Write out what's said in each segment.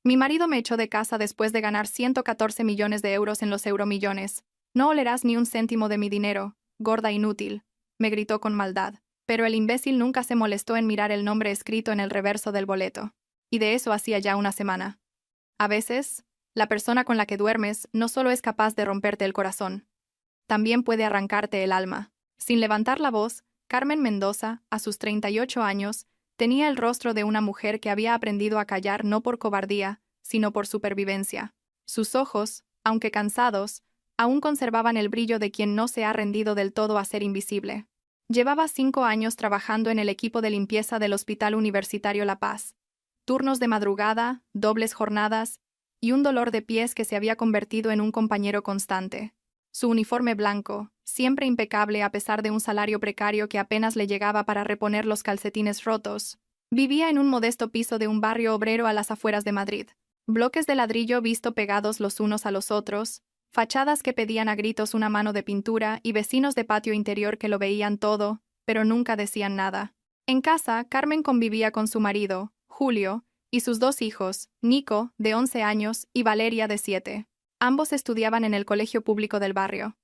Mi marido me echó de casa después de ganar 114 millones de euros en los euromillones. No olerás ni un céntimo de mi dinero, gorda inútil, me gritó con maldad. Pero el imbécil nunca se molestó en mirar el nombre escrito en el reverso del boleto. Y de eso hacía ya una semana. A veces, la persona con la que duermes no solo es capaz de romperte el corazón, también puede arrancarte el alma. Sin levantar la voz, Carmen Mendoza, a sus 38 años, tenía el rostro de una mujer que había aprendido a callar no por cobardía, sino por supervivencia. Sus ojos, aunque cansados, aún conservaban el brillo de quien no se ha rendido del todo a ser invisible. Llevaba 5 años trabajando en el equipo de limpieza del Hospital Universitario La Paz. Turnos de madrugada, dobles jornadas y un dolor de pies que se había convertido en un compañero constante. Su uniforme blanco, siempre impecable a pesar de un salario precario que apenas le llegaba para reponer los calcetines rotos, vivía en un modesto piso de un barrio obrero a las afueras de Madrid. Bloques de ladrillo visto pegados los unos a los otros, fachadas que pedían a gritos una mano de pintura y vecinos de patio interior que lo veían todo, pero nunca decían nada. En casa, Carmen convivía con su marido, Julio, y sus 2 hijos, Nico, de 11 años, y Valeria, de 7. Ambos estudiaban en el colegio público del barrio.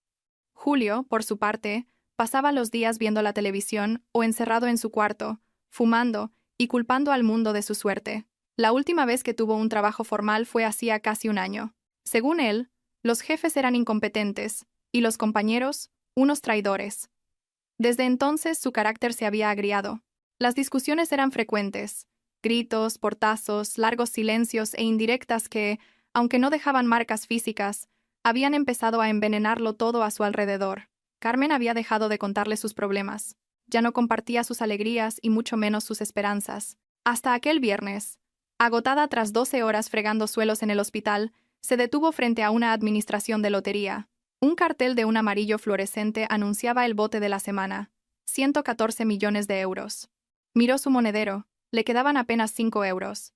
Julio, por su parte, pasaba los días viendo la televisión o encerrado en su cuarto, fumando y culpando al mundo de su suerte. La última vez que tuvo un trabajo formal fue hacía casi un año. Según él, los jefes eran incompetentes, y los compañeros, unos traidores. Desde entonces su carácter se había agriado. Las discusiones eran frecuentes, gritos, portazos, largos silencios e indirectas que, aunque no dejaban marcas físicas, habían empezado a envenenarlo todo a su alrededor. Carmen había dejado de contarle sus problemas. Ya no compartía sus alegrías y mucho menos sus esperanzas. Hasta aquel viernes, agotada tras 12 horas fregando suelos en el hospital, se detuvo frente a una administración de lotería. Un cartel de un amarillo fluorescente anunciaba el bote de la semana: 114 millones de euros. Miró su monedero, le quedaban apenas 5 euros.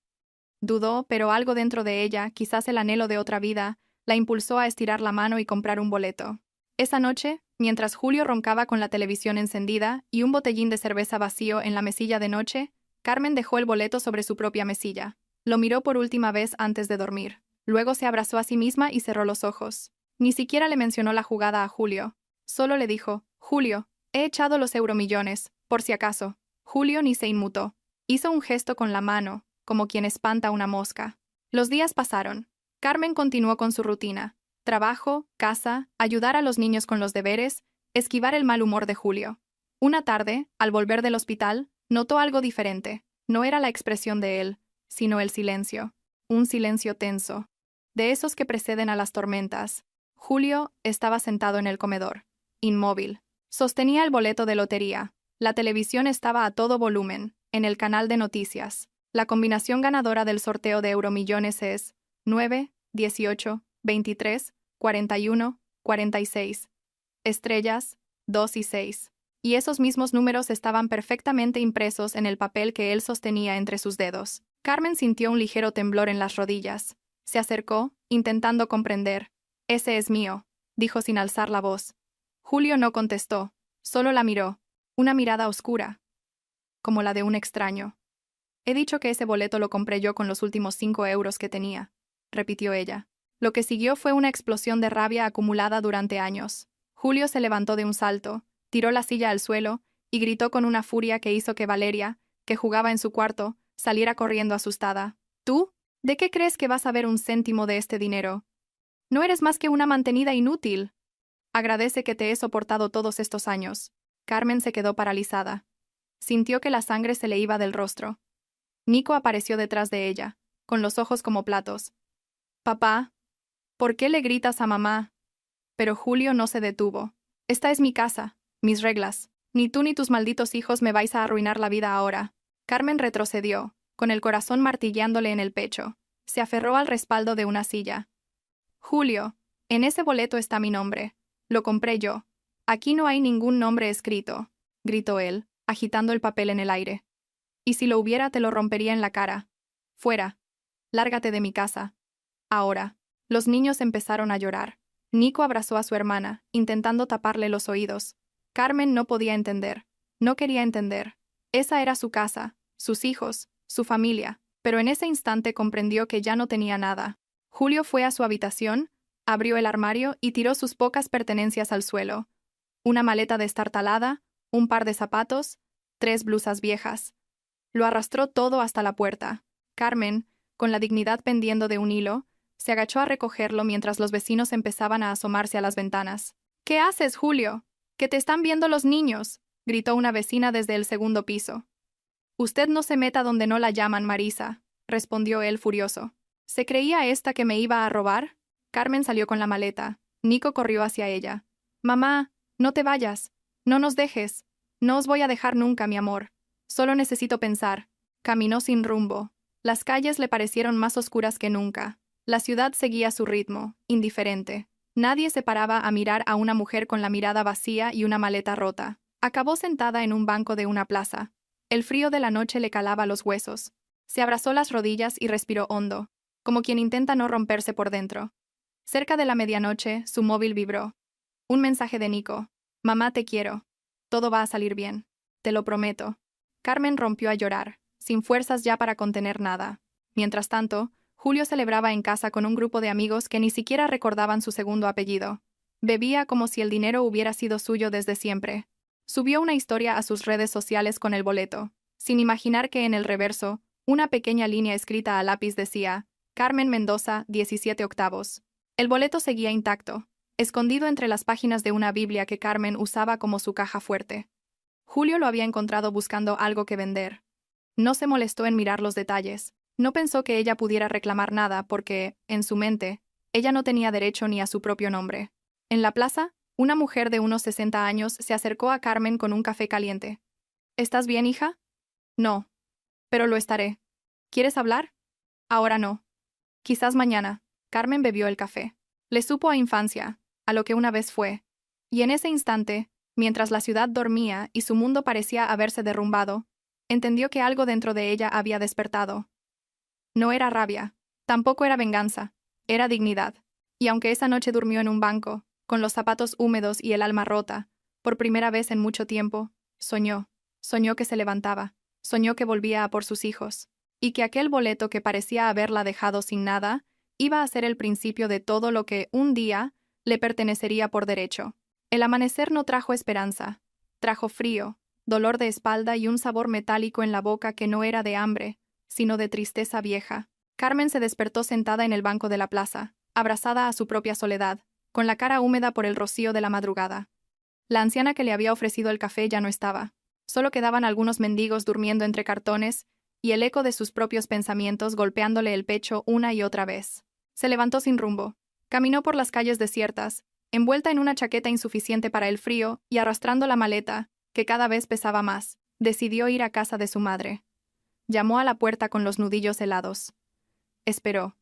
Dudó, pero algo dentro de ella, quizás el anhelo de otra vida, la impulsó a estirar la mano y comprar un boleto. Esa noche, mientras Julio roncaba con la televisión encendida y un botellín de cerveza vacío en la mesilla de noche, Carmen dejó el boleto sobre su propia mesilla. Lo miró por última vez antes de dormir. Luego se abrazó a sí misma y cerró los ojos. Ni siquiera le mencionó la jugada a Julio. Solo le dijo: «Julio, he echado los euromillones, por si acaso». Julio ni se inmutó. Hizo un gesto con la mano, como quien espanta una mosca. Los días pasaron. Carmen continuó con su rutina: trabajo, casa, ayudar a los niños con los deberes, esquivar el mal humor de Julio. Una tarde, al volver del hospital, notó algo diferente. No era la expresión de él, sino el silencio. Un silencio tenso, de esos que preceden a las tormentas. Julio estaba sentado en el comedor, inmóvil. Sostenía el boleto de lotería. La televisión estaba a todo volumen, en el canal de noticias. La combinación ganadora del sorteo de euromillones es 9, 18, 23, 41, 46. Estrellas, 2 y 6. Y esos mismos números estaban perfectamente impresos en el papel que él sostenía entre sus dedos. Carmen sintió un ligero temblor en las rodillas. Se acercó, intentando comprender. «Ese es mío», dijo sin alzar la voz. Julio no contestó, solo la miró. Una mirada oscura, como la de un extraño. «He dicho que ese boleto lo compré yo con los últimos 5 euros que tenía», repitió ella. Lo que siguió fue una explosión de rabia acumulada durante años. Julio se levantó de un salto, tiró la silla al suelo y gritó con una furia que hizo que Valeria, que jugaba en su cuarto, saliera corriendo asustada. «¿Tú? ¿De qué crees que vas a ver un céntimo de este dinero? No eres más que una mantenida inútil. Agradece que te he soportado todos estos años». Carmen se quedó paralizada. Sintió que la sangre se le iba del rostro. Nico apareció detrás de ella, con los ojos como platos. «Papá, ¿por qué le gritas a mamá?» Pero Julio no se detuvo. «Esta es mi casa, mis reglas. Ni tú ni tus malditos hijos me vais a arruinar la vida ahora». Carmen retrocedió, con el corazón martilleándole en el pecho. Se aferró al respaldo de una silla. «Julio, en ese boleto está mi nombre. Lo compré yo. Aquí no hay ningún nombre escrito», gritó él, agitando el papel en el aire. «Y si lo hubiera te lo rompería en la cara. Fuera. Lárgate de mi casa. Ahora». Los niños empezaron a llorar. Nico abrazó a su hermana, intentando taparle los oídos. Carmen no podía entender. No quería entender. Esa era su casa, sus hijos, su familia. pero en ese instante comprendió que ya no tenía nada. Julio fue a su habitación, abrió el armario y tiró sus pocas pertenencias al suelo. Una maleta destartalada, un par de zapatos, 3 blusas viejas. Lo arrastró todo hasta la puerta. Carmen, con la dignidad pendiendo de un hilo, se agachó a recogerlo mientras los vecinos empezaban a asomarse a las ventanas. «¿Qué haces, Julio? ¡Que te están viendo los niños!», gritó una vecina desde el segundo piso. «Usted no se meta donde no la llaman, Marisa», respondió él furioso. ¿Se creía esta que me iba a robar? Carmen salió con la maleta. Nico corrió hacia ella. «Mamá, no te vayas. No nos dejes. No os voy a dejar nunca, mi amor. Solo necesito pensar». Caminó sin rumbo. Las calles le parecieron más oscuras que nunca. La ciudad seguía su ritmo, indiferente. Nadie se paraba a mirar a una mujer con la mirada vacía y una maleta rota. Acabó sentada en un banco de una plaza. El frío de la noche le calaba los huesos. Se abrazó las rodillas y respiró hondo, como quien intenta no romperse por dentro. Cerca de la medianoche, su móvil vibró. Un mensaje de Nico. «Mamá, te quiero. Todo va a salir bien. Te lo prometo». Carmen rompió a llorar, sin fuerzas ya para contener nada. Mientras tanto, Julio celebraba en casa con un grupo de amigos que ni siquiera recordaban su segundo apellido. Bebía como si el dinero hubiera sido suyo desde siempre. Subió una historia a sus redes sociales con el boleto, sin imaginar que en el reverso, una pequeña línea escrita a lápiz decía: «Carmen Mendoza, 17 octavos». El boleto seguía intacto, escondido entre las páginas de una Biblia que Carmen usaba como su caja fuerte. Julio lo había encontrado buscando algo que vender. No se molestó en mirar los detalles. No pensó que ella pudiera reclamar nada porque, en su mente, ella no tenía derecho ni a su propio nombre. En la plaza, una mujer de unos 60 años se acercó a Carmen con un café caliente. «¿Estás bien, hija?» «No. Pero lo estaré. ¿Quieres hablar?» «Ahora no. Quizás mañana». Carmen bebió el café. Le supo a infancia, a lo que una vez fue. Y en ese instante, mientras la ciudad dormía y su mundo parecía haberse derrumbado, entendió que algo dentro de ella había despertado. No era rabia, tampoco era venganza, era dignidad. Y aunque esa noche durmió en un banco, con los zapatos húmedos y el alma rota, por primera vez en mucho tiempo, soñó que se levantaba, soñó que volvía a por sus hijos, y que aquel boleto que parecía haberla dejado sin nada, iba a ser el principio de todo lo que, un día, le pertenecería por derecho. El amanecer no trajo esperanza, trajo frío, dolor de espalda y un sabor metálico en la boca que no era de hambre, sino de tristeza vieja. Carmen se despertó sentada en el banco de la plaza, abrazada a su propia soledad, con la cara húmeda por el rocío de la madrugada. La anciana que le había ofrecido el café ya no estaba. Solo quedaban algunos mendigos durmiendo entre cartones y el eco de sus propios pensamientos golpeándole el pecho una y otra vez. Se levantó sin rumbo. Caminó por las calles desiertas, envuelta en una chaqueta insuficiente para el frío y arrastrando la maleta, que cada vez pesaba más. Decidió ir a casa de su madre. Llamó a la puerta con los nudillos helados. Esperó.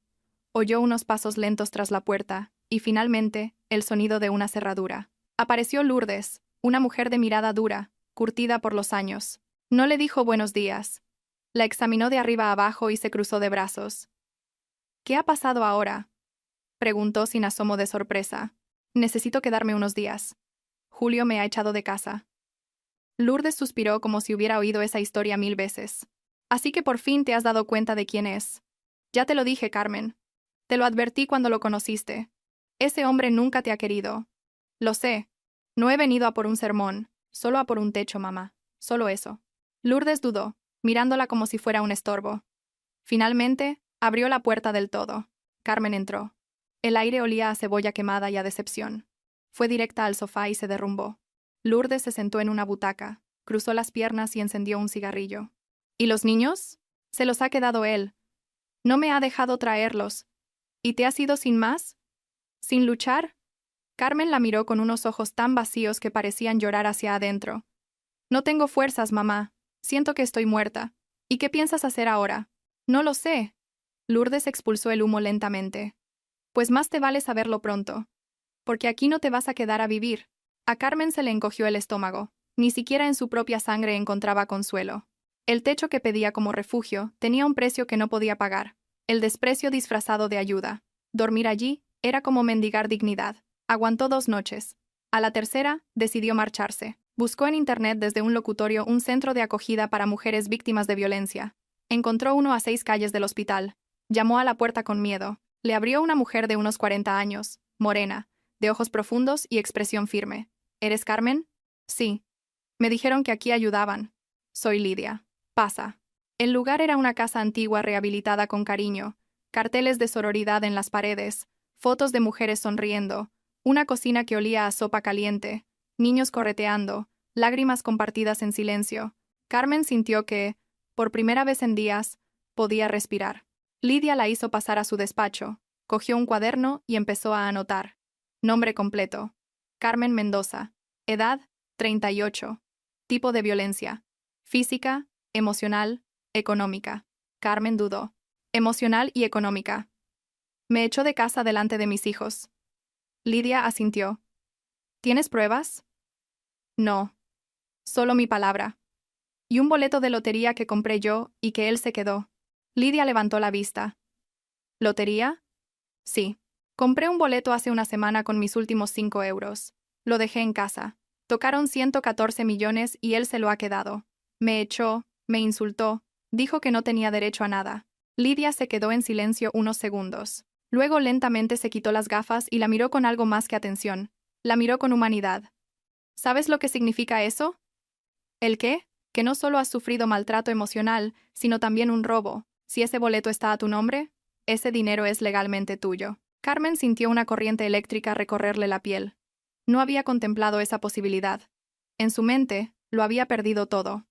Oyó unos pasos lentos tras la puerta, y finalmente, el sonido de una cerradura. Apareció Lourdes, una mujer de mirada dura, curtida por los años. No le dijo buenos días. La examinó de arriba abajo y se cruzó de brazos. «¿Qué ha pasado ahora?», preguntó sin asomo de sorpresa. «Necesito quedarme unos días. Julio me ha echado de casa». Lourdes suspiró como si hubiera oído esa historia 1000 veces. «Así que por fin te has dado cuenta de quién es». «Ya te lo dije, Carmen. Te lo advertí cuando lo conociste. Ese hombre nunca te ha querido». «Lo sé. No he venido a por un sermón, solo a por un techo, mamá. Solo eso». Lourdes dudó, mirándola como si fuera un estorbo. Finalmente, abrió la puerta del todo. Carmen entró. El aire olía a cebolla quemada y a decepción. Fue directa al sofá y se derrumbó. Lourdes se sentó en una butaca, cruzó las piernas y encendió un cigarrillo. «¿Y los niños? Se los ha quedado él. No me ha dejado traerlos. ¿Y te has ido sin más? ¿Sin luchar?» Carmen la miró con unos ojos tan vacíos que parecían llorar hacia adentro. «No tengo fuerzas, mamá. Siento que estoy muerta. ¿Y qué piensas hacer ahora?» «No lo sé». Lourdes expulsó el humo lentamente. «Pues más te vale saberlo pronto. Porque aquí no te vas a quedar a vivir». A Carmen se le encogió el estómago. Ni siquiera en su propia sangre encontraba consuelo. El techo que pedía como refugio tenía un precio que no podía pagar. El desprecio disfrazado de ayuda. Dormir allí era como mendigar dignidad. Aguantó 2 noches. A la tercera, decidió marcharse. Buscó en internet desde un locutorio un centro de acogida para mujeres víctimas de violencia. Encontró uno a 6 calles del hospital. Llamó a la puerta con miedo. Le abrió una mujer de unos 40 años, morena, de ojos profundos y expresión firme. ¿Eres Carmen? Sí. Me dijeron que aquí ayudaban. Soy Lidia. Pasa. El lugar era una casa antigua rehabilitada con cariño, carteles de sororidad en las paredes, fotos de mujeres sonriendo, una cocina que olía a sopa caliente, niños correteando, lágrimas compartidas en silencio. Carmen sintió que, por primera vez en días, podía respirar. Lidia la hizo pasar a su despacho, cogió un cuaderno y empezó a anotar. Nombre completo: Carmen Mendoza. Edad: 38. Tipo de violencia: física, emocional, económica. Carmen dudó. Emocional y económica. Me echó de casa delante de mis hijos. Lidia asintió. ¿Tienes pruebas? No. Solo mi palabra. Y un boleto de lotería que compré yo y que él se quedó. Lidia levantó la vista. ¿Lotería? Sí. Compré un boleto hace una semana con mis últimos 5 euros. Lo dejé en casa. Tocaron 114 millones y él se lo ha quedado. Me echó, me insultó, dijo que no tenía derecho a nada. Lidia se quedó en silencio unos segundos. Luego lentamente se quitó las gafas y la miró con algo más que atención. La miró con humanidad. ¿Sabes lo que significa eso? ¿El qué? Que no solo has sufrido maltrato emocional, sino también un robo. Si ese boleto está a tu nombre, ese dinero es legalmente tuyo. Carmen sintió una corriente eléctrica recorrerle la piel. No había contemplado esa posibilidad. En su mente, lo había perdido todo.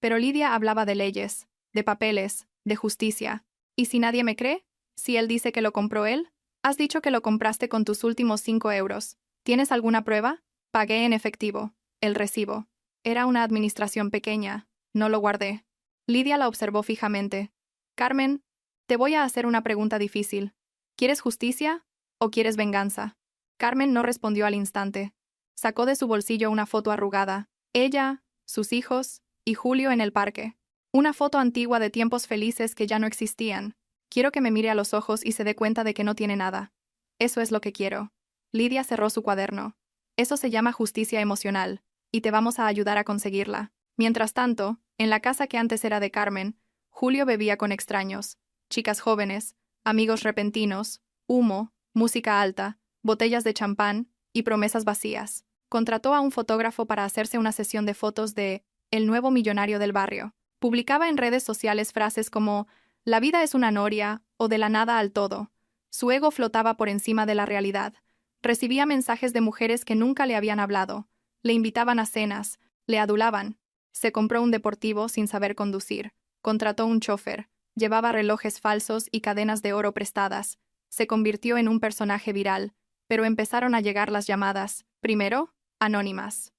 Pero Lidia hablaba de leyes, de papeles, de justicia. ¿Y si nadie me cree? ¿Si él dice que lo compró él? Has dicho que lo compraste con tus últimos 5 euros. ¿Tienes alguna prueba? Pagué en efectivo. El recibo. Era una administración pequeña. No lo guardé. Lidia la observó fijamente. Carmen, te voy a hacer una pregunta difícil. ¿Quieres justicia o quieres venganza? Carmen no respondió al instante. Sacó de su bolsillo una foto arrugada. Ella, sus hijos y Julio en el parque. Una foto antigua de tiempos felices que ya no existían. Quiero que me mire a los ojos y se dé cuenta de que no tiene nada. Eso es lo que quiero. Lidia cerró su cuaderno. Eso se llama justicia emocional, y te vamos a ayudar a conseguirla. Mientras tanto, en la casa que antes era de Carmen, Julio bebía con extraños, chicas jóvenes, amigos repentinos, humo, música alta, botellas de champán y promesas vacías. Contrató a un fotógrafo para hacerse una sesión de fotos de el nuevo millonario del barrio. Publicaba en redes sociales frases como «La vida es una noria» o «de la nada al todo». Su ego flotaba por encima de la realidad. Recibía mensajes de mujeres que nunca le habían hablado. Le invitaban a cenas, le adulaban. Se compró un deportivo sin saber conducir. Contrató un chofer. Llevaba relojes falsos y cadenas de oro prestadas. Se convirtió en un personaje viral, pero empezaron a llegar las llamadas. Primero, anónimas.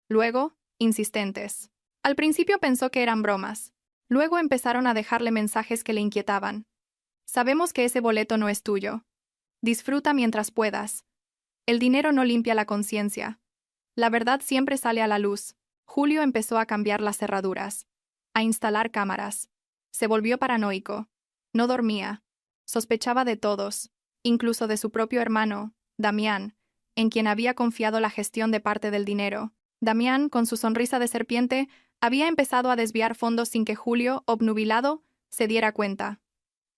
Luego, insistentes. Al principio pensó que eran bromas. Luego empezaron a dejarle mensajes que le inquietaban. Sabemos que ese boleto no es tuyo. Disfruta mientras puedas. El dinero no limpia la conciencia. La verdad siempre sale a la luz. Julio empezó a cambiar las cerraduras, a instalar cámaras. Se volvió paranoico. No dormía. Sospechaba de todos, incluso de su propio hermano, Damián, en quien había confiado la gestión de parte del dinero. Damián, con su sonrisa de serpiente, había empezado a desviar fondos sin que Julio, obnubilado, se diera cuenta.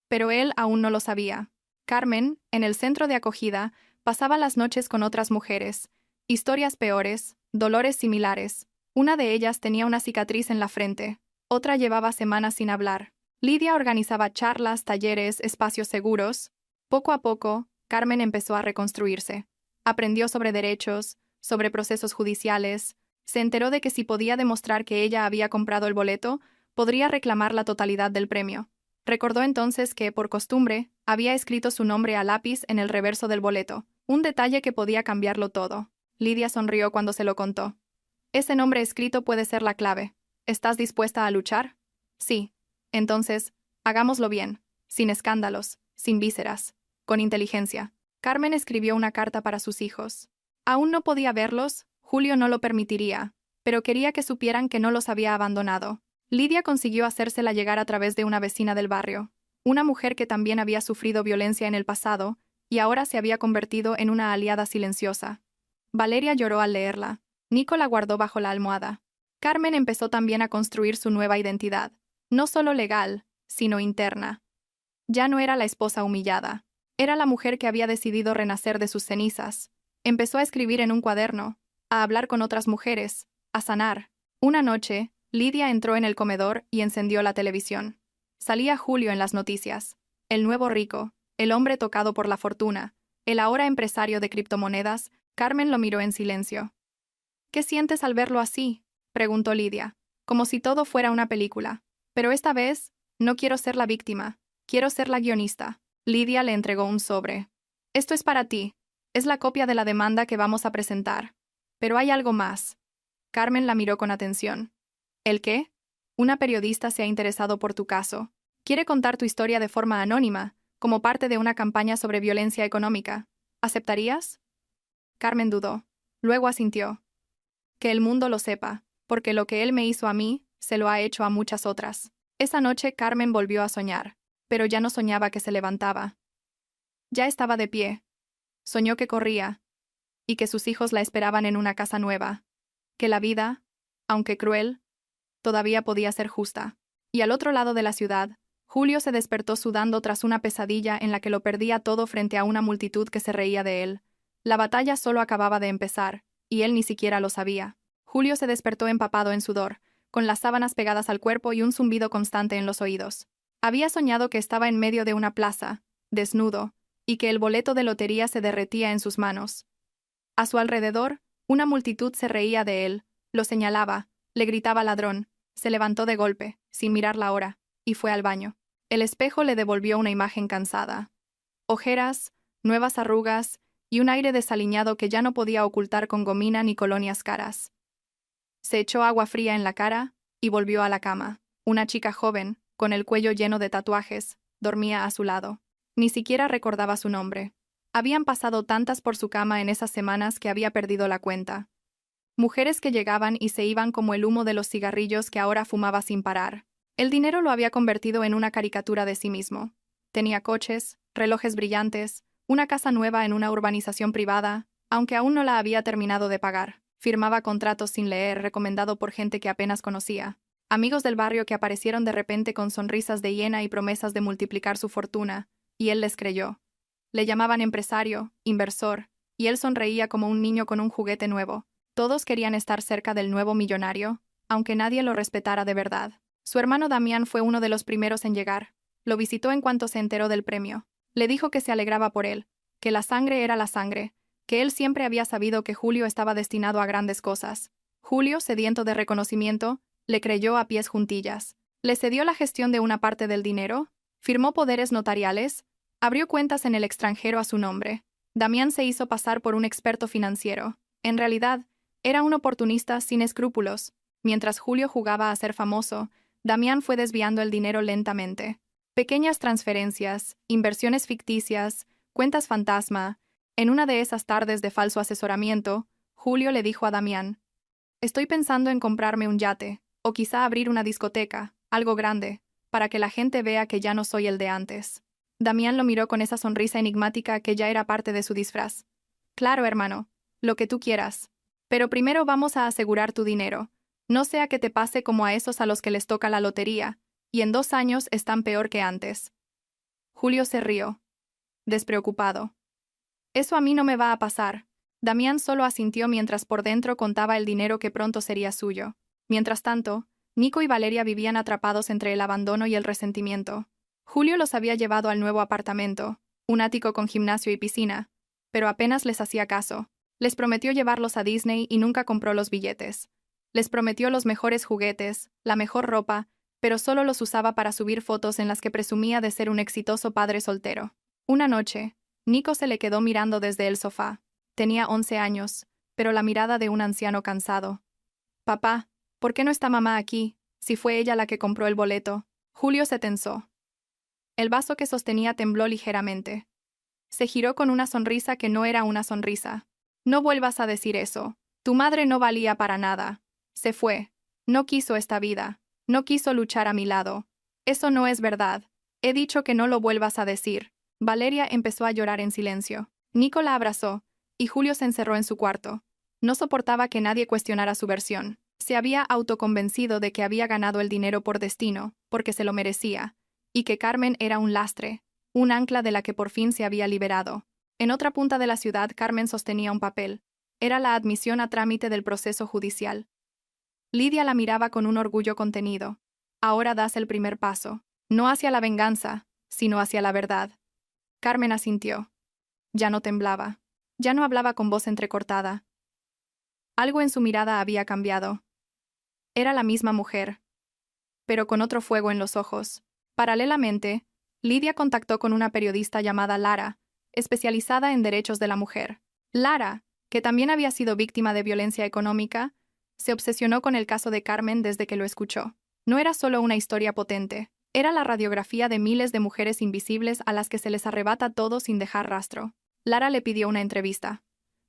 Pero él aún no lo sabía. Carmen, en el centro de acogida, pasaba las noches con otras mujeres. Historias peores, dolores similares. Una de ellas tenía una cicatriz en la frente, otra llevaba semanas sin hablar. Lidia organizaba charlas, talleres, espacios seguros. Poco a poco, Carmen empezó a reconstruirse. Aprendió sobre derechos, sobre procesos judiciales. Se enteró de que si podía demostrar que ella había comprado el boleto, podría reclamar la totalidad del premio. Recordó entonces que, por costumbre, había escrito su nombre a lápiz en el reverso del boleto, un detalle que podía cambiarlo todo. Lidia sonrió cuando se lo contó. Ese nombre escrito puede ser la clave. ¿Estás dispuesta a luchar? Sí. Entonces, hagámoslo bien, sin escándalos, sin vísceras, con inteligencia. Carmen escribió una carta para sus hijos. Aún no podía verlos, Julio no lo permitiría, pero quería que supieran que no los había abandonado. Lidia consiguió hacérsela llegar a través de una vecina del barrio, una mujer que también había sufrido violencia en el pasado y ahora se había convertido en una aliada silenciosa. Valeria lloró al leerla. Nico la guardó bajo la almohada. Carmen empezó también a construir su nueva identidad. No solo legal, sino interna. Ya no era la esposa humillada. Era la mujer que había decidido renacer de sus cenizas. Empezó a escribir en un cuaderno, a hablar con otras mujeres, a sanar. Una noche, Lidia entró en el comedor y encendió la televisión. Salía Julio en las noticias. El nuevo rico, el hombre tocado por la fortuna, el ahora empresario de criptomonedas. Carmen lo miró en silencio. ¿Qué sientes al verlo así?, preguntó Lidia, como si todo fuera una película. Pero esta vez, no quiero ser la víctima, quiero ser la guionista. Lidia le entregó un sobre. Esto es para ti. Es la copia de la demanda que vamos a presentar. Pero hay algo más. Carmen la miró con atención. ¿El qué? Una periodista se ha interesado por tu caso. Quiere contar tu historia de forma anónima, como parte de una campaña sobre violencia económica. ¿Aceptarías? Carmen dudó. Luego asintió. Que el mundo lo sepa, porque lo que él me hizo a mí, se lo ha hecho a muchas otras. Esa noche Carmen volvió a soñar, pero ya no soñaba que se levantaba. Ya estaba de pie. Soñó que corría, y que sus hijos la esperaban en una casa nueva, que la vida, aunque cruel, todavía podía ser justa. Y al otro lado de la ciudad, Julio se despertó sudando tras una pesadilla en la que lo perdía todo frente a una multitud que se reía de él. La batalla solo acababa de empezar, y él ni siquiera lo sabía. Julio se despertó empapado en sudor, con las sábanas pegadas al cuerpo y un zumbido constante en los oídos. Había soñado que estaba en medio de una plaza, desnudo, y que el boleto de lotería se derretía en sus manos. A su alrededor, una multitud se reía de él, lo señalaba, le gritaba ladrón. Se levantó de golpe, sin mirar la hora, y fue al baño. El espejo le devolvió una imagen cansada. Ojeras, nuevas arrugas y un aire desaliñado que ya no podía ocultar con gomina ni colonias caras. Se echó agua fría en la cara y volvió a la cama. Una chica joven, con el cuello lleno de tatuajes, dormía a su lado. Ni siquiera recordaba su nombre. Habían pasado tantas por su cama en esas semanas que había perdido la cuenta. Mujeres que llegaban y se iban como el humo de los cigarrillos que ahora fumaba sin parar. El dinero lo había convertido en una caricatura de sí mismo. Tenía coches, relojes brillantes, una casa nueva en una urbanización privada, aunque aún no la había terminado de pagar. Firmaba contratos sin leer, recomendado por gente que apenas conocía. Amigos del barrio que aparecieron de repente con sonrisas de hiena y promesas de multiplicar su fortuna, y él les creyó. Le llamaban empresario, inversor, y él sonreía como un niño con un juguete nuevo. Todos querían estar cerca del nuevo millonario, aunque nadie lo respetara de verdad. Su hermano Damián fue uno de los primeros en llegar. Lo visitó en cuanto se enteró del premio. Le dijo que se alegraba por él, que la sangre era la sangre, que él siempre había sabido que Julio estaba destinado a grandes cosas. Julio, sediento de reconocimiento, le creyó a pies juntillas. Le cedió la gestión de una parte del dinero, firmó poderes notariales, abrió cuentas en el extranjero a su nombre. Damián se hizo pasar por un experto financiero. En realidad, era un oportunista sin escrúpulos. Mientras Julio jugaba a ser famoso, Damián fue desviando el dinero lentamente. Pequeñas transferencias, inversiones ficticias, cuentas fantasma. En una de esas tardes de falso asesoramiento, Julio le dijo a Damián: «Estoy pensando en comprarme un yate, o quizá abrir una discoteca, algo grande, para que la gente vea que ya no soy el de antes». Damián lo miró con esa sonrisa enigmática que ya era parte de su disfraz. «Claro, hermano, lo que tú quieras. Pero primero vamos a asegurar tu dinero. No sea que te pase como a esos a los que les toca la lotería, y en 2 años están peor que antes». Julio se rió, despreocupado. «Eso a mí no me va a pasar». Damián solo asintió mientras por dentro contaba el dinero que pronto sería suyo. Mientras tanto, Nico y Valeria vivían atrapados entre el abandono y el resentimiento. Julio los había llevado al nuevo apartamento, un ático con gimnasio y piscina, pero apenas les hacía caso. Les prometió llevarlos a Disney y nunca compró los billetes. Les prometió los mejores juguetes, la mejor ropa, pero solo los usaba para subir fotos en las que presumía de ser un exitoso padre soltero. Una noche, Nico se le quedó mirando desde el sofá. Tenía 11 años, pero la mirada de un anciano cansado. «Papá, ¿por qué no está mamá aquí, si fue ella la que compró el boleto?» Julio se tensó. El vaso que sostenía tembló ligeramente. Se giró con una sonrisa que no era una sonrisa. «No vuelvas a decir eso. Tu madre no valía para nada. Se fue. No quiso esta vida. No quiso luchar a mi lado. Eso no es verdad. He dicho que no lo vuelvas a decir». Valeria empezó a llorar en silencio. Nico la abrazó, y Julio se encerró en su cuarto. No soportaba que nadie cuestionara su versión. Se había autoconvencido de que había ganado el dinero por destino, porque se lo merecía, y que Carmen era un lastre, un ancla de la que por fin se había liberado. En otra punta de la ciudad, Carmen sostenía un papel. Era la admisión a trámite del proceso judicial. Lidia la miraba con un orgullo contenido. Ahora das el primer paso, no hacia la venganza, sino hacia la verdad. Carmen asintió. Ya no temblaba. Ya no hablaba con voz entrecortada. Algo en su mirada había cambiado. Era la misma mujer, pero con otro fuego en los ojos. Paralelamente, Lidia contactó con una periodista llamada Lara, especializada en derechos de la mujer. Lara, que también había sido víctima de violencia económica, se obsesionó con el caso de Carmen desde que lo escuchó. No era solo una historia potente, era la radiografía de miles de mujeres invisibles a las que se les arrebata todo sin dejar rastro. Lara le pidió una entrevista.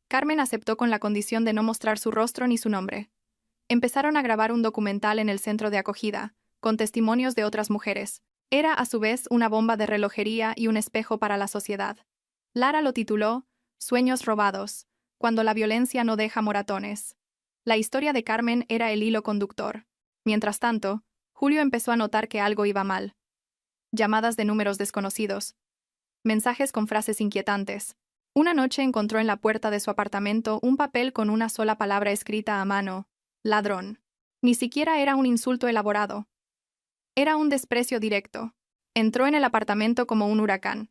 Carmen aceptó con la condición de no mostrar su rostro ni su nombre. Empezaron a grabar un documental en el centro de acogida, con testimonios de otras mujeres. Era, a su vez, una bomba de relojería y un espejo para la sociedad. Lara lo tituló Sueños robados, cuando la violencia no deja moratones. La historia de Carmen era el hilo conductor. Mientras tanto, Julio empezó a notar que algo iba mal. Llamadas de números desconocidos. Mensajes con frases inquietantes. Una noche encontró en la puerta de su apartamento un papel con una sola palabra escrita a mano. Ladrón. Ni siquiera era un insulto elaborado. Era un desprecio directo. Entró en el apartamento como un huracán.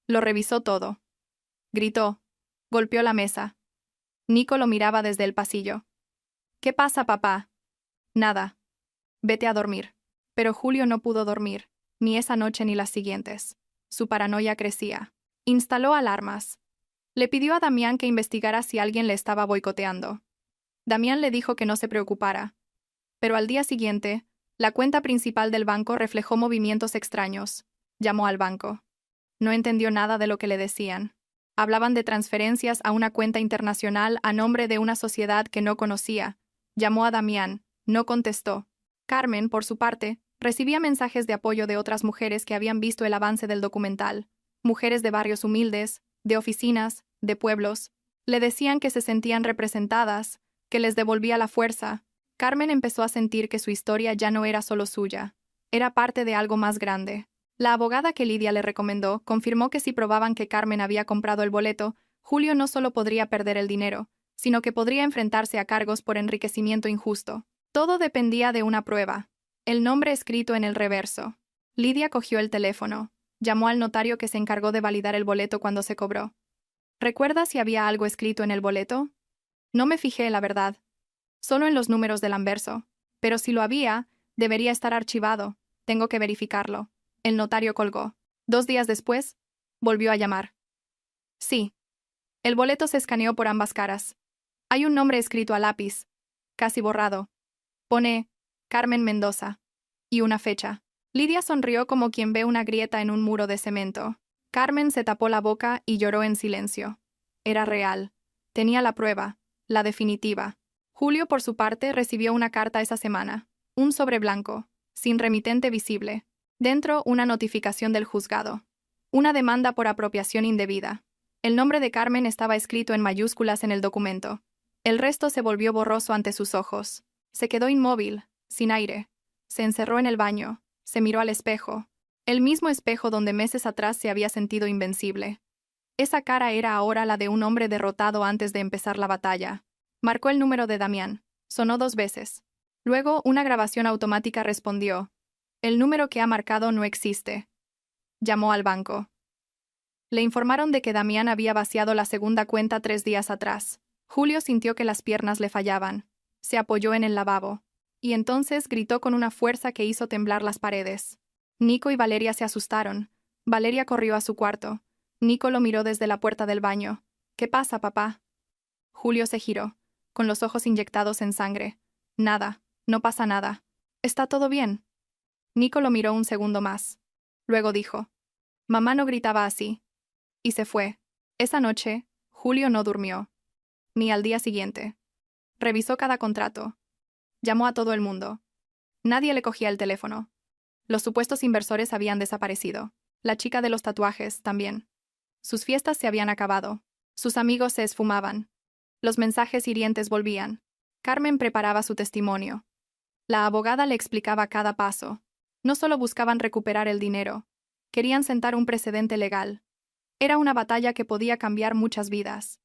Lo revisó todo. Gritó. Golpeó la mesa. Nico lo miraba desde el pasillo. ¿Qué pasa, papá? Nada. Vete a dormir. Pero Julio no pudo dormir, ni esa noche ni las siguientes. Su paranoia crecía. Instaló alarmas. Le pidió a Damián que investigara si alguien le estaba boicoteando. Damián le dijo que no se preocupara. Pero al día siguiente, la cuenta principal del banco reflejó movimientos extraños. Llamó al banco. No entendió nada de lo que le decían. Hablaban de transferencias a una cuenta internacional a nombre de una sociedad que no conocía. Llamó a Damián. No contestó. Carmen, por su parte, recibía mensajes de apoyo de otras mujeres que habían visto el avance del documental. Mujeres de barrios humildes, de oficinas, de pueblos. Le decían que se sentían representadas, que les devolvía la fuerza. Carmen empezó a sentir que su historia ya no era solo suya. Era parte de algo más grande. La abogada que Lidia le recomendó confirmó que si probaban que Carmen había comprado el boleto, Julio no solo podría perder el dinero, sino que podría enfrentarse a cargos por enriquecimiento injusto. Todo dependía de una prueba. El nombre escrito en el reverso. Lidia cogió el teléfono. Llamó al notario que se encargó de validar el boleto cuando se cobró. ¿Recuerda si había algo escrito en el boleto? No me fijé, la verdad. Solo en los números del anverso. Pero si lo había, debería estar archivado. Tengo que verificarlo. El notario colgó. 2 días después, volvió a llamar. Sí. El boleto se escaneó por ambas caras. Hay un nombre escrito a lápiz, casi borrado. Pone Carmen Mendoza. Y una fecha. Lidia sonrió como quien ve una grieta en un muro de cemento. Carmen se tapó la boca y lloró en silencio. Era real. Tenía la prueba, la definitiva. Julio, por su parte, recibió una carta esa semana. Un sobre blanco, sin remitente visible. Dentro, una notificación del juzgado. Una demanda por apropiación indebida. El nombre de Carmen estaba escrito en mayúsculas en el documento. El resto se volvió borroso ante sus ojos. Se quedó inmóvil, sin aire. Se encerró en el baño. Se miró al espejo. El mismo espejo donde meses atrás se había sentido invencible. Esa cara era ahora la de un hombre derrotado antes de empezar la batalla. Marcó el número de Damián. Sonó 2 veces. Luego, una grabación automática respondió. El número que ha marcado no existe. Llamó al banco. Le informaron de que Damián había vaciado la segunda cuenta 3 días atrás. Julio sintió que las piernas le fallaban. Se apoyó en el lavabo. Y entonces gritó con una fuerza que hizo temblar las paredes. Nico y Valeria se asustaron. Valeria corrió a su cuarto. Nico lo miró desde la puerta del baño. ¿Qué pasa, papá? Julio se giró, con los ojos inyectados en sangre. Nada, no pasa nada. ¿Está todo bien? Nico lo miró un segundo más. Luego dijo. Mamá no gritaba así. Y se fue. Esa noche, Julio no durmió. Ni al día siguiente. Revisó cada contrato. Llamó a todo el mundo. Nadie le cogía el teléfono. Los supuestos inversores habían desaparecido. La chica de los tatuajes, también. Sus fiestas se habían acabado. Sus amigos se esfumaban. Los mensajes hirientes volvían. Carmen preparaba su testimonio. La abogada le explicaba cada paso. No solo buscaban recuperar el dinero, querían sentar un precedente legal. Era una batalla que podía cambiar muchas vidas.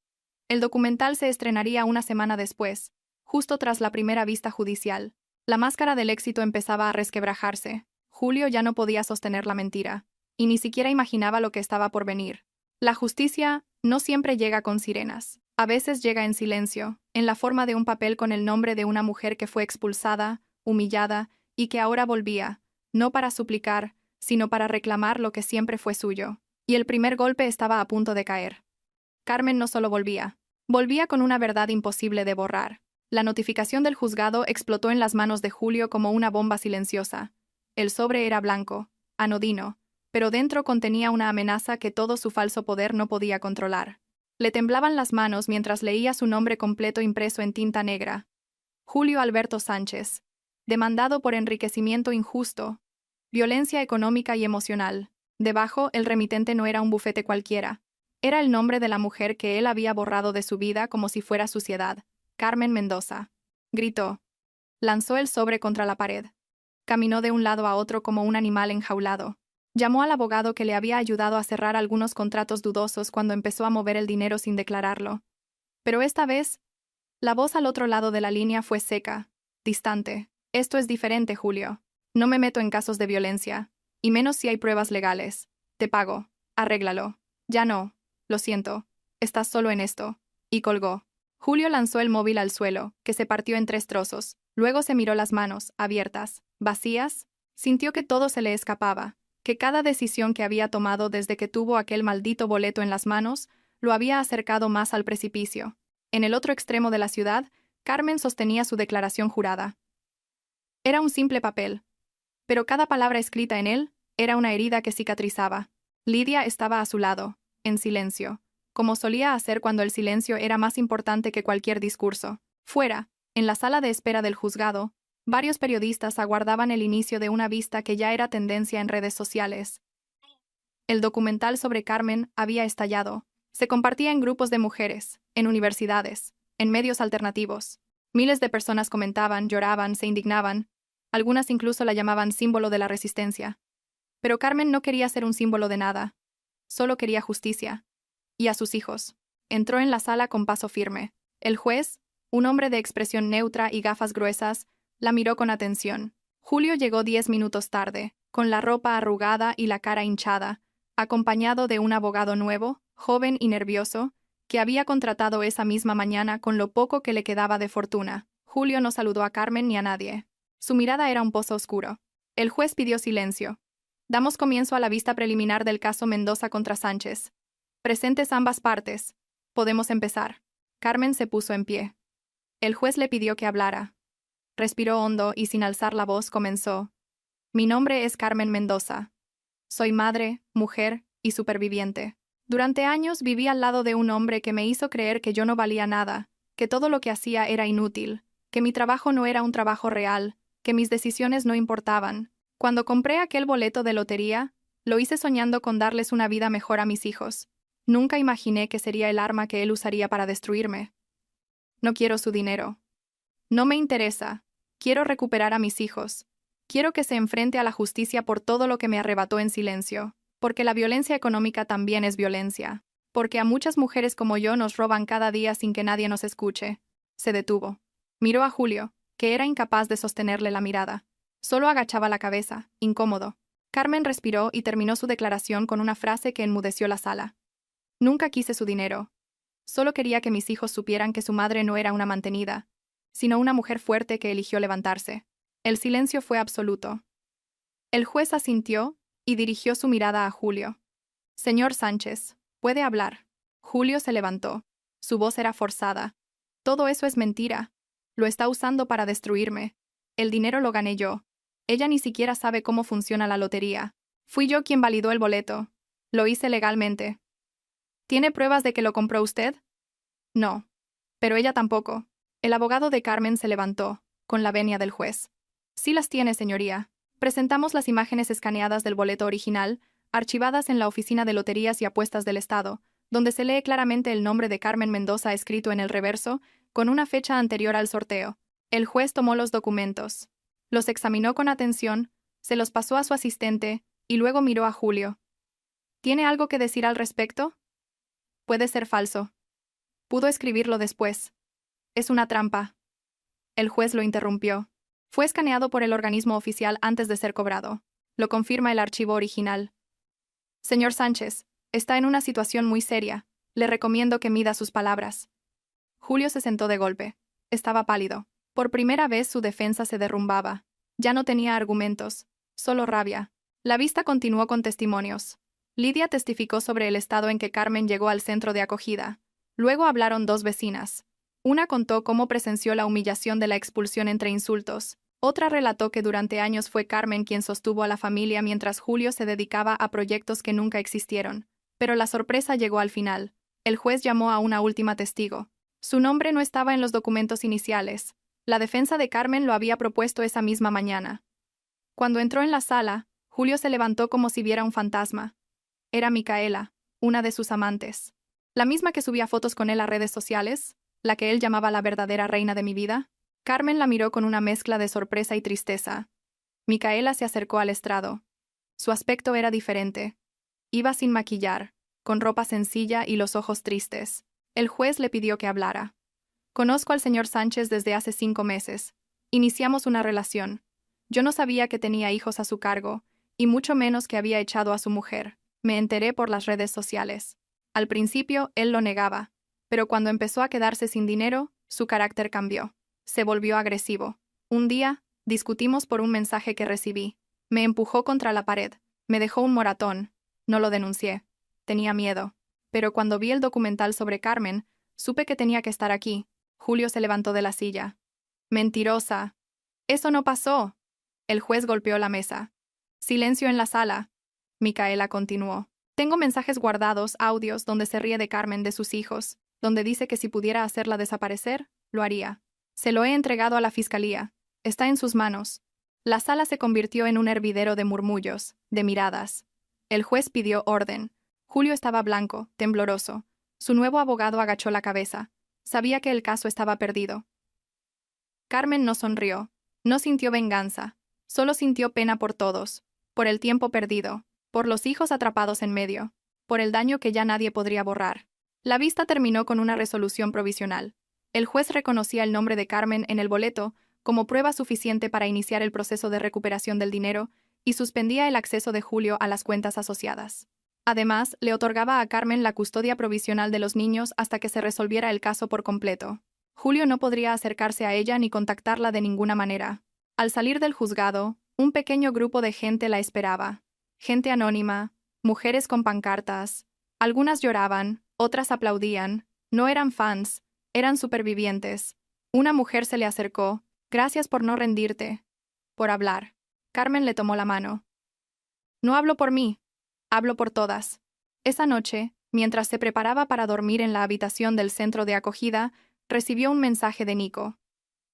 El documental se estrenaría una semana después, justo tras la primera vista judicial. La máscara del éxito empezaba a resquebrajarse. Julio ya no podía sostener la mentira, y ni siquiera imaginaba lo que estaba por venir. La justicia no siempre llega con sirenas. A veces llega en silencio, en la forma de un papel con el nombre de una mujer que fue expulsada, humillada, y que ahora volvía, no para suplicar, sino para reclamar lo que siempre fue suyo. Y el primer golpe estaba a punto de caer. Carmen no solo volvía con una verdad imposible de borrar. La notificación del juzgado explotó en las manos de Julio como una bomba silenciosa. El sobre era blanco, anodino, pero dentro contenía una amenaza que todo su falso poder no podía controlar. Le temblaban las manos mientras leía su nombre completo impreso en tinta negra. Julio Alberto Sánchez, demandado por enriquecimiento injusto, violencia económica y emocional. Debajo, el remitente no era un bufete cualquiera. Era el nombre de la mujer que él había borrado de su vida como si fuera suciedad. Carmen Mendoza. Gritó. Lanzó el sobre contra la pared. Caminó de un lado a otro como un animal enjaulado. Llamó al abogado que le había ayudado a cerrar algunos contratos dudosos cuando empezó a mover el dinero sin declararlo. Pero esta vez, la voz al otro lado de la línea fue seca, distante. Esto es diferente, Julio. No me meto en casos de violencia, y menos si hay pruebas legales. Te pago. Arréglalo. Ya no. Lo siento. Estás solo en esto. Y colgó. Julio lanzó el móvil al suelo, que se partió en 3 trozos. Luego se miró las manos, abiertas, vacías. Sintió que todo se le escapaba, que cada decisión que había tomado desde que tuvo aquel maldito boleto en las manos lo había acercado más al precipicio. En el otro extremo de la ciudad, Carmen sostenía su declaración jurada. Era un simple papel, pero cada palabra escrita en él era una herida que cicatrizaba. Lidia estaba a su lado, en silencio, como solía hacer cuando el silencio era más importante que cualquier discurso. Fuera, en la sala de espera del juzgado, varios periodistas aguardaban el inicio de una vista que ya era tendencia en redes sociales. El documental sobre Carmen había estallado. Se compartía en grupos de mujeres, en universidades, en medios alternativos. Miles de personas comentaban, lloraban, se indignaban. Algunas incluso la llamaban símbolo de la resistencia. Pero Carmen no quería ser un símbolo de nada. Solo quería justicia. Y a sus hijos. Entró en la sala con paso firme. El juez, un hombre de expresión neutra y gafas gruesas, la miró con atención. Julio llegó 10 minutos tarde, con la ropa arrugada y la cara hinchada, acompañado de un abogado nuevo, joven y nervioso, que había contratado esa misma mañana con lo poco que le quedaba de fortuna. Julio no saludó a Carmen ni a nadie. Su mirada era un pozo oscuro. El juez pidió silencio. Damos comienzo a la vista preliminar del caso Mendoza contra Sánchez. Presentes ambas partes. Podemos empezar. Carmen se puso en pie. El juez le pidió que hablara. Respiró hondo y sin alzar la voz comenzó. Mi nombre es Carmen Mendoza. Soy madre, mujer y superviviente. Durante años viví al lado de un hombre que me hizo creer que yo no valía nada, que todo lo que hacía era inútil, que mi trabajo no era un trabajo real, que mis decisiones no importaban. Cuando compré aquel boleto de lotería, lo hice soñando con darles una vida mejor a mis hijos. Nunca imaginé que sería el arma que él usaría para destruirme. No quiero su dinero. No me interesa. Quiero recuperar a mis hijos. Quiero que se enfrente a la justicia por todo lo que me arrebató en silencio. Porque la violencia económica también es violencia. Porque a muchas mujeres como yo nos roban cada día sin que nadie nos escuche. Se detuvo. Miró a Julio, que era incapaz de sostenerle la mirada. Solo agachaba la cabeza, incómodo. Carmen respiró y terminó su declaración con una frase que enmudeció la sala. Nunca quise su dinero. Solo quería que mis hijos supieran que su madre no era una mantenida, sino una mujer fuerte que eligió levantarse. El silencio fue absoluto. El juez asintió y dirigió su mirada a Julio. Señor Sánchez, puede hablar. Julio se levantó. Su voz era forzada. Todo eso es mentira. Lo está usando para destruirme. El dinero lo gané yo. Ella ni siquiera sabe cómo funciona la lotería. Fui yo quien validó el boleto. Lo hice legalmente. ¿Tiene pruebas de que lo compró usted? No. Pero ella tampoco. El abogado de Carmen se levantó, con la venia del juez. Sí las tiene, señoría. Presentamos las imágenes escaneadas del boleto original, archivadas en la Oficina de Loterías y Apuestas del Estado, donde se lee claramente el nombre de Carmen Mendoza escrito en el reverso, con una fecha anterior al sorteo. El juez tomó los documentos. Los examinó con atención, se los pasó a su asistente, y luego miró a Julio. ¿Tiene algo que decir al respecto? Puede ser falso. Pudo escribirlo después. Es una trampa. El juez lo interrumpió. Fue escaneado por el organismo oficial antes de ser cobrado. Lo confirma el archivo original. Señor Sánchez, está en una situación muy seria. Le recomiendo que mida sus palabras. Julio se sentó de golpe. Estaba pálido. Por primera vez su defensa se derrumbaba. Ya no tenía argumentos, solo rabia. La vista continuó con testimonios. Lidia testificó sobre el estado en que Carmen llegó al centro de acogida. Luego hablaron dos vecinas. Una contó cómo presenció la humillación de la expulsión entre insultos. Otra relató que durante años fue Carmen quien sostuvo a la familia mientras Julio se dedicaba a proyectos que nunca existieron. Pero la sorpresa llegó al final. El juez llamó a una última testigo. Su nombre no estaba en los documentos iniciales. La defensa de Carmen lo había propuesto esa misma mañana. Cuando entró en la sala, Julio se levantó como si viera un fantasma. Era Micaela, una de sus amantes. La misma que subía fotos con él a redes sociales, la que él llamaba la verdadera reina de mi vida. Carmen la miró con una mezcla de sorpresa y tristeza. Micaela se acercó al estrado. Su aspecto era diferente. Iba sin maquillar, con ropa sencilla y los ojos tristes. El juez le pidió que hablara. Conozco al señor Sánchez desde hace 5 meses. Iniciamos una relación. Yo no sabía que tenía hijos a su cargo, y mucho menos que había echado a su mujer. Me enteré por las redes sociales. Al principio, él lo negaba, pero cuando empezó a quedarse sin dinero, su carácter cambió. Se volvió agresivo. Un día, discutimos por un mensaje que recibí. Me empujó contra la pared. Me dejó un moratón. No lo denuncié. Tenía miedo. Pero cuando vi el documental sobre Carmen, supe que tenía que estar aquí. Julio se levantó de la silla. Mentirosa. Eso no pasó. El juez golpeó la mesa. Silencio en la sala. Micaela continuó. Tengo mensajes guardados, audios, donde se ríe de Carmen, de sus hijos, donde dice que si pudiera hacerla desaparecer, lo haría. Se lo he entregado a la fiscalía. Está en sus manos. La sala se convirtió en un hervidero de murmullos, de miradas. El juez pidió orden. Julio estaba blanco, tembloroso. Su nuevo abogado agachó la cabeza. Sabía que el caso estaba perdido. Carmen no sonrió. No sintió venganza. Solo sintió pena por todos. Por el tiempo perdido. Por los hijos atrapados en medio. Por el daño que ya nadie podría borrar. La vista terminó con una resolución provisional. El juez reconocía el nombre de Carmen en el boleto como prueba suficiente para iniciar el proceso de recuperación del dinero y suspendía el acceso de Julio a las cuentas asociadas. Además, le otorgaba a Carmen la custodia provisional de los niños hasta que se resolviera el caso por completo. Julio no podría acercarse a ella ni contactarla de ninguna manera. Al salir del juzgado, un pequeño grupo de gente la esperaba. Gente anónima, mujeres con pancartas. Algunas lloraban, otras aplaudían. No eran fans, eran supervivientes. Una mujer se le acercó. Gracias por no rendirte. Por hablar. Carmen le tomó la mano. No hablo por mí. Hablo por todas. Esa noche, mientras se preparaba para dormir en la habitación del centro de acogida, recibió un mensaje de Nico.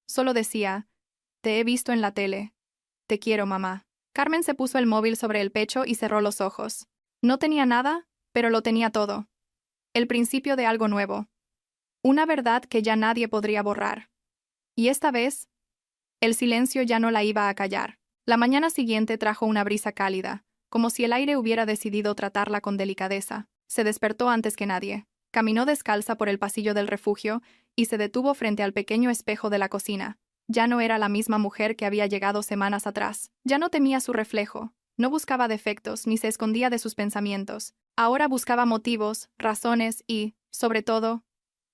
Solo decía, te he visto en la tele. Te quiero, mamá. Carmen se puso el móvil sobre el pecho y cerró los ojos. No tenía nada, pero lo tenía todo. El principio de algo nuevo. Una verdad que ya nadie podría borrar. Y esta vez, el silencio ya no la iba a callar. La mañana siguiente trajo una brisa cálida, como si el aire hubiera decidido tratarla con delicadeza. Se despertó antes que nadie. Caminó descalza por el pasillo del refugio y se detuvo frente al pequeño espejo de la cocina. Ya no era la misma mujer que había llegado semanas atrás. Ya no temía su reflejo. No buscaba defectos ni se escondía de sus pensamientos. Ahora buscaba motivos, razones y, sobre todo,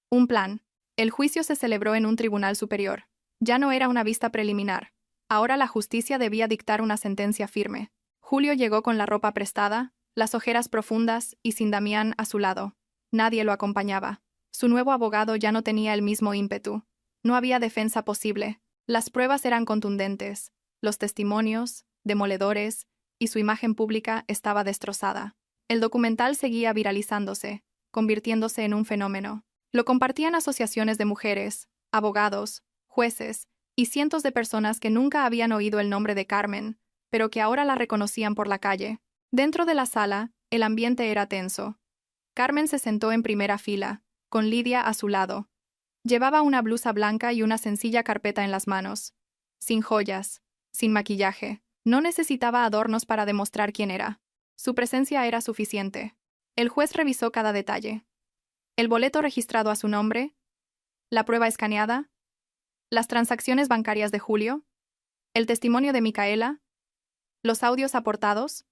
un plan. El juicio se celebró en un tribunal superior. Ya no era una vista preliminar. Ahora la justicia debía dictar una sentencia firme. Julio llegó con la ropa prestada, las ojeras profundas y sin Damián a su lado. Nadie lo acompañaba. Su nuevo abogado ya no tenía el mismo ímpetu. No había defensa posible. Las pruebas eran contundentes. Los testimonios, demoledores, y su imagen pública estaba destrozada. El documental seguía viralizándose, convirtiéndose en un fenómeno. Lo compartían asociaciones de mujeres, abogados, jueces y cientos de personas que nunca habían oído el nombre de Carmen, pero que ahora la reconocían por la calle. Dentro de la sala, el ambiente era tenso. Carmen se sentó en primera fila, con Lidia a su lado. Llevaba una blusa blanca y una sencilla carpeta en las manos. Sin joyas, sin maquillaje. No necesitaba adornos para demostrar quién era. Su presencia era suficiente. El juez revisó cada detalle. El boleto registrado a su nombre, la prueba escaneada, las transacciones bancarias de Julio, el testimonio de Micaela, los audios aportados,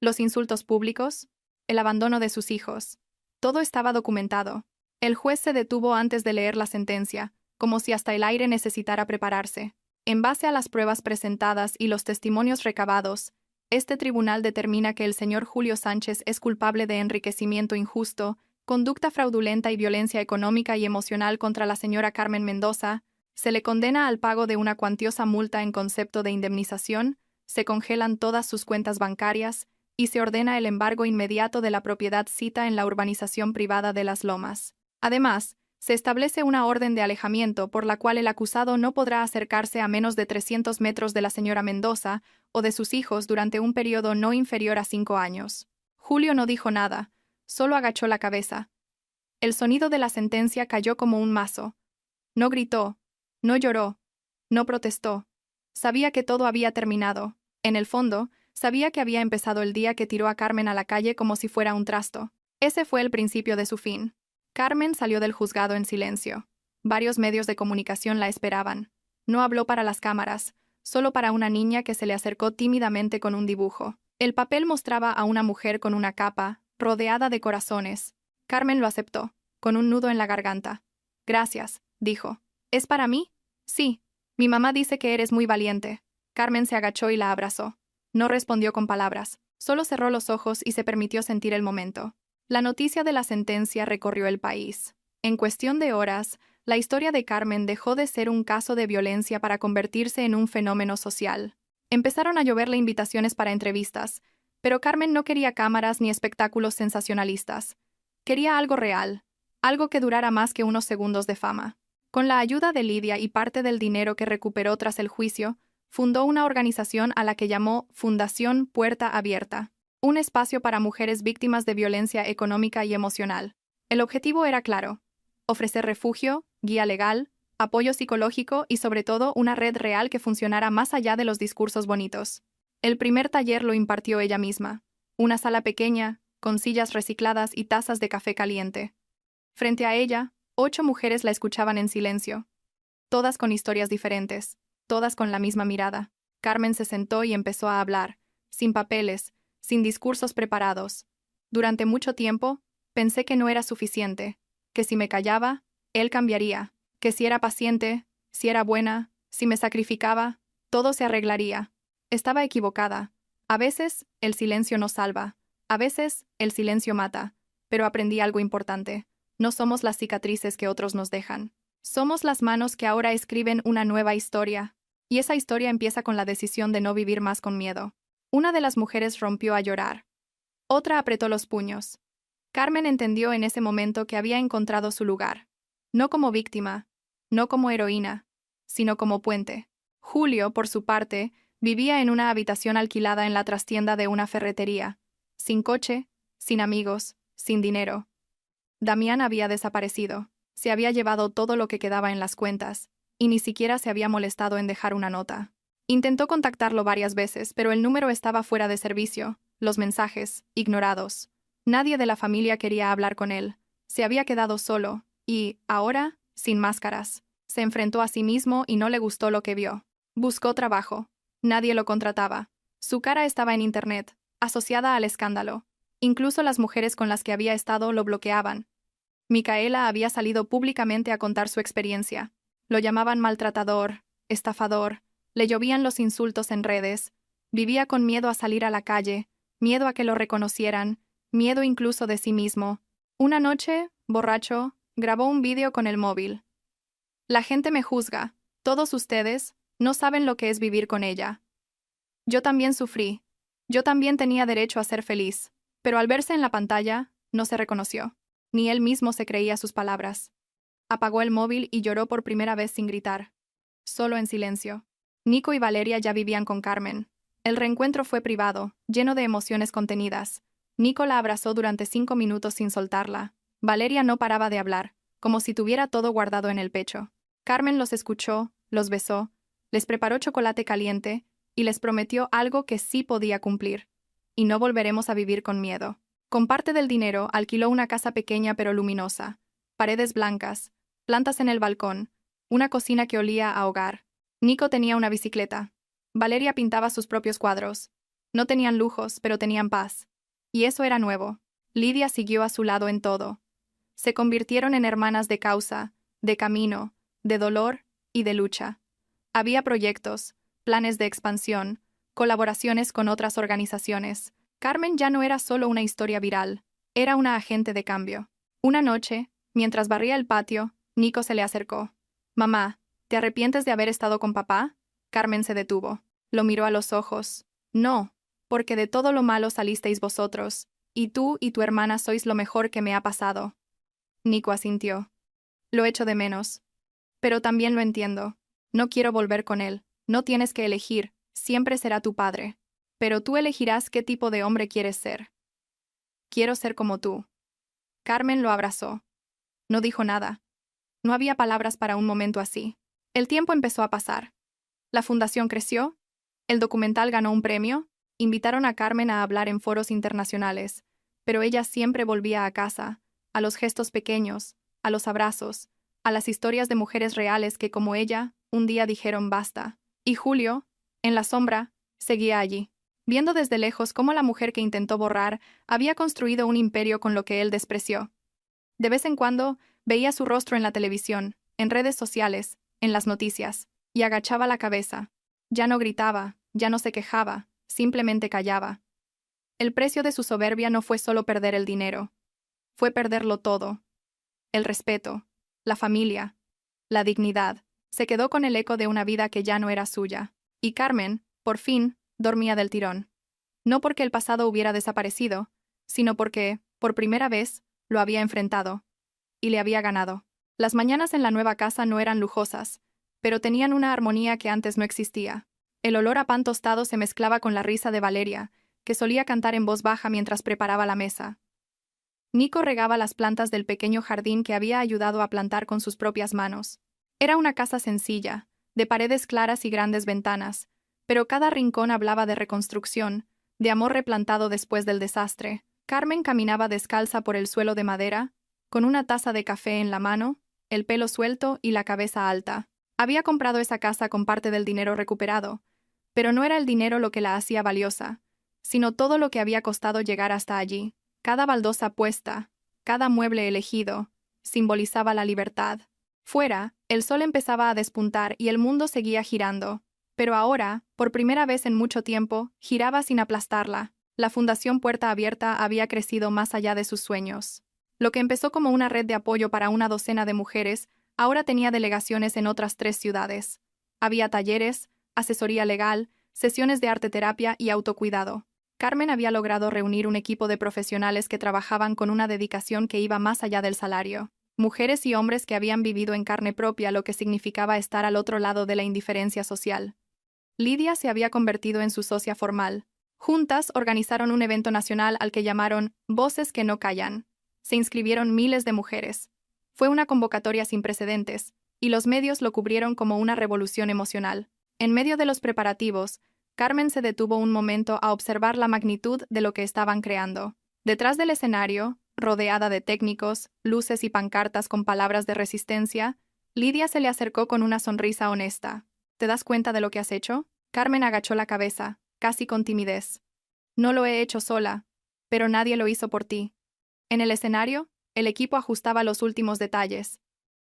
los insultos públicos, el abandono de sus hijos. Todo estaba documentado. El juez se detuvo antes de leer la sentencia, como si hasta el aire necesitara prepararse. En base a las pruebas presentadas y los testimonios recabados, este tribunal determina que el señor Julio Sánchez es culpable de enriquecimiento injusto, conducta fraudulenta y violencia económica y emocional contra la señora Carmen Mendoza, se le condena al pago de una cuantiosa multa en concepto de indemnización, se congelan todas sus cuentas bancarias y se ordena el embargo inmediato de la propiedad sita en la urbanización privada de Las Lomas. Además, se establece una orden de alejamiento por la cual el acusado no podrá acercarse a menos de 300 metros de la señora Mendoza o de sus hijos durante un periodo no inferior a 5 años. Julio no dijo nada, solo agachó la cabeza. El sonido de la sentencia cayó como un mazo. No gritó, no lloró, no protestó. Sabía que todo había terminado. En el fondo, sabía que había empezado el día que tiró a Carmen a la calle como si fuera un trasto. Ese fue el principio de su fin. Carmen salió del juzgado en silencio. Varios medios de comunicación la esperaban. No habló para las cámaras, solo para una niña que se le acercó tímidamente con un dibujo. El papel mostraba a una mujer con una capa, rodeada de corazones. Carmen lo aceptó, con un nudo en la garganta. Gracias, dijo. ¿Es para mí? Sí. Mi mamá dice que eres muy valiente. Carmen se agachó y la abrazó. No respondió con palabras, solo cerró los ojos y se permitió sentir el momento. La noticia de la sentencia recorrió el país. En cuestión de horas, la historia de Carmen dejó de ser un caso de violencia para convertirse en un fenómeno social. Empezaron a lloverle invitaciones para entrevistas, pero Carmen no quería cámaras ni espectáculos sensacionalistas. Quería algo real, algo que durara más que unos segundos de fama. Con la ayuda de Lidia y parte del dinero que recuperó tras el juicio, fundó una organización a la que llamó Fundación Puerta Abierta. Un espacio para mujeres víctimas de violencia económica y emocional. El objetivo era claro: ofrecer refugio, guía legal, apoyo psicológico y sobre todo una red real que funcionara más allá de los discursos bonitos. El primer taller lo impartió ella misma. Una sala pequeña, con sillas recicladas y tazas de café caliente. Frente a ella, 8 mujeres la escuchaban en silencio. Todas con historias diferentes, todas con la misma mirada. Carmen se sentó y empezó a hablar, sin papeles, sin discursos preparados. Durante mucho tiempo, pensé que no era suficiente, que si me callaba, él cambiaría, que si era paciente, si era buena, si me sacrificaba, todo se arreglaría. Estaba equivocada. A veces, el silencio nos salva. A veces, el silencio mata. Pero aprendí algo importante. No somos las cicatrices que otros nos dejan. Somos las manos que ahora escriben una nueva historia. Y esa historia empieza con la decisión de no vivir más con miedo. Una de las mujeres rompió a llorar. Otra apretó los puños. Carmen entendió en ese momento que había encontrado su lugar. No como víctima, no como heroína, sino como puente. Julio, por su parte, vivía en una habitación alquilada en la trastienda de una ferretería. Sin coche, sin amigos, sin dinero. Damián había desaparecido. Se había llevado todo lo que quedaba en las cuentas, y ni siquiera se había molestado en dejar una nota. Intentó contactarlo varias veces, pero el número estaba fuera de servicio, los mensajes, ignorados. Nadie de la familia quería hablar con él. Se había quedado solo, y, ahora, sin máscaras. Se enfrentó a sí mismo y no le gustó lo que vio. Buscó trabajo. Nadie lo contrataba. Su cara estaba en Internet, asociada al escándalo. Incluso las mujeres con las que había estado lo bloqueaban. Micaela había salido públicamente a contar su experiencia. Lo llamaban maltratador, estafador. Le llovían los insultos en redes. Vivía con miedo a salir a la calle, miedo a que lo reconocieran, miedo incluso de sí mismo. Una noche, borracho, grabó un vídeo con el móvil. La gente me juzga. Todos ustedes no saben lo que es vivir con ella. Yo también sufrí. Yo también tenía derecho a ser feliz. Pero al verse en la pantalla, no se reconoció. Ni él mismo se creía sus palabras. Apagó el móvil y lloró por primera vez sin gritar. Solo en silencio. Nico y Valeria ya vivían con Carmen. El reencuentro fue privado, lleno de emociones contenidas. Nico la abrazó durante 5 minutos sin soltarla. Valeria no paraba de hablar, como si tuviera todo guardado en el pecho. Carmen los escuchó, los besó, les preparó chocolate caliente y les prometió algo que sí podía cumplir. Y no volveremos a vivir con miedo. Con parte del dinero alquiló una casa pequeña pero luminosa, paredes blancas, plantas en el balcón, una cocina que olía a hogar. Nico tenía una bicicleta. Valeria pintaba sus propios cuadros. No tenían lujos, pero tenían paz. Y eso era nuevo. Lidia siguió a su lado en todo. Se convirtieron en hermanas de causa, de camino, de dolor y de lucha. Había proyectos, planes de expansión, colaboraciones con otras organizaciones. Carmen ya no era solo una historia viral, era una agente de cambio. Una noche, mientras barría el patio, Nico se le acercó. «Mamá, ¿te arrepientes de haber estado con papá?» Carmen se detuvo. Lo miró a los ojos. «No, porque de todo lo malo salisteis vosotros, y tú y tu hermana sois lo mejor que me ha pasado». Nico asintió. «Lo echo de menos. Pero también lo entiendo. No quiero volver con él. No tienes que elegir, siempre será tu padre. Pero tú elegirás qué tipo de hombre quieres ser». «Quiero ser como tú». Carmen lo abrazó. No dijo nada. No había palabras para un momento así. El tiempo empezó a pasar. La fundación creció. El documental ganó un premio. Invitaron a Carmen a hablar en foros internacionales, pero ella siempre volvía a casa, a los gestos pequeños, a los abrazos, a las historias de mujeres reales que, como ella, un día dijeron basta. Y Julio, en la sombra, seguía allí, viendo desde lejos cómo la mujer que intentó borrar había construido un imperio con lo que él despreció. De vez en cuando, veía su rostro en la televisión, en redes sociales, en las noticias, y agachaba la cabeza. Ya no gritaba, ya no se quejaba, simplemente callaba. El precio de su soberbia no fue solo perder el dinero. Fue perderlo todo. El respeto, la familia, la dignidad. Se quedó con el eco de una vida que ya no era suya. Y Carmen, por fin, dormía del tirón. No porque el pasado hubiera desaparecido, sino porque, por primera vez, lo había enfrentado. Y le había ganado. Las mañanas en la nueva casa no eran lujosas, pero tenían una armonía que antes no existía. El olor a pan tostado se mezclaba con la risa de Valeria, que solía cantar en voz baja mientras preparaba la mesa. Nico regaba las plantas del pequeño jardín que había ayudado a plantar con sus propias manos. Era una casa sencilla, de paredes claras y grandes ventanas, pero cada rincón hablaba de reconstrucción, de amor replantado después del desastre. Carmen caminaba descalza por el suelo de madera, con una taza de café en la mano, el pelo suelto y la cabeza alta. Había comprado esa casa con parte del dinero recuperado, pero no era el dinero lo que la hacía valiosa, sino todo lo que había costado llegar hasta allí. Cada baldosa puesta, cada mueble elegido, simbolizaba la libertad. Fuera, el sol empezaba a despuntar y el mundo seguía girando, pero ahora, por primera vez en mucho tiempo, giraba sin aplastarla. La Fundación Puerta Abierta había crecido más allá de sus sueños. Lo que empezó como una red de apoyo para una docena de mujeres, ahora tenía delegaciones en otras 3 ciudades. Había talleres, asesoría legal, sesiones de arteterapia y autocuidado. Carmen había logrado reunir un equipo de profesionales que trabajaban con una dedicación que iba más allá del salario. Mujeres y hombres que habían vivido en carne propia lo que significaba estar al otro lado de la indiferencia social. Lidia se había convertido en su socia formal. Juntas organizaron un evento nacional al que llamaron Voces que no callan. Se inscribieron miles de mujeres. Fue una convocatoria sin precedentes, y los medios lo cubrieron como una revolución emocional. En medio de los preparativos, Carmen se detuvo un momento a observar la magnitud de lo que estaban creando. Detrás del escenario, rodeada de técnicos, luces y pancartas con palabras de resistencia, Lidia se le acercó con una sonrisa honesta. ¿Te das cuenta de lo que has hecho? Carmen agachó la cabeza, casi con timidez. No lo he hecho sola, pero nadie lo hizo por ti. En el escenario, el equipo ajustaba los últimos detalles.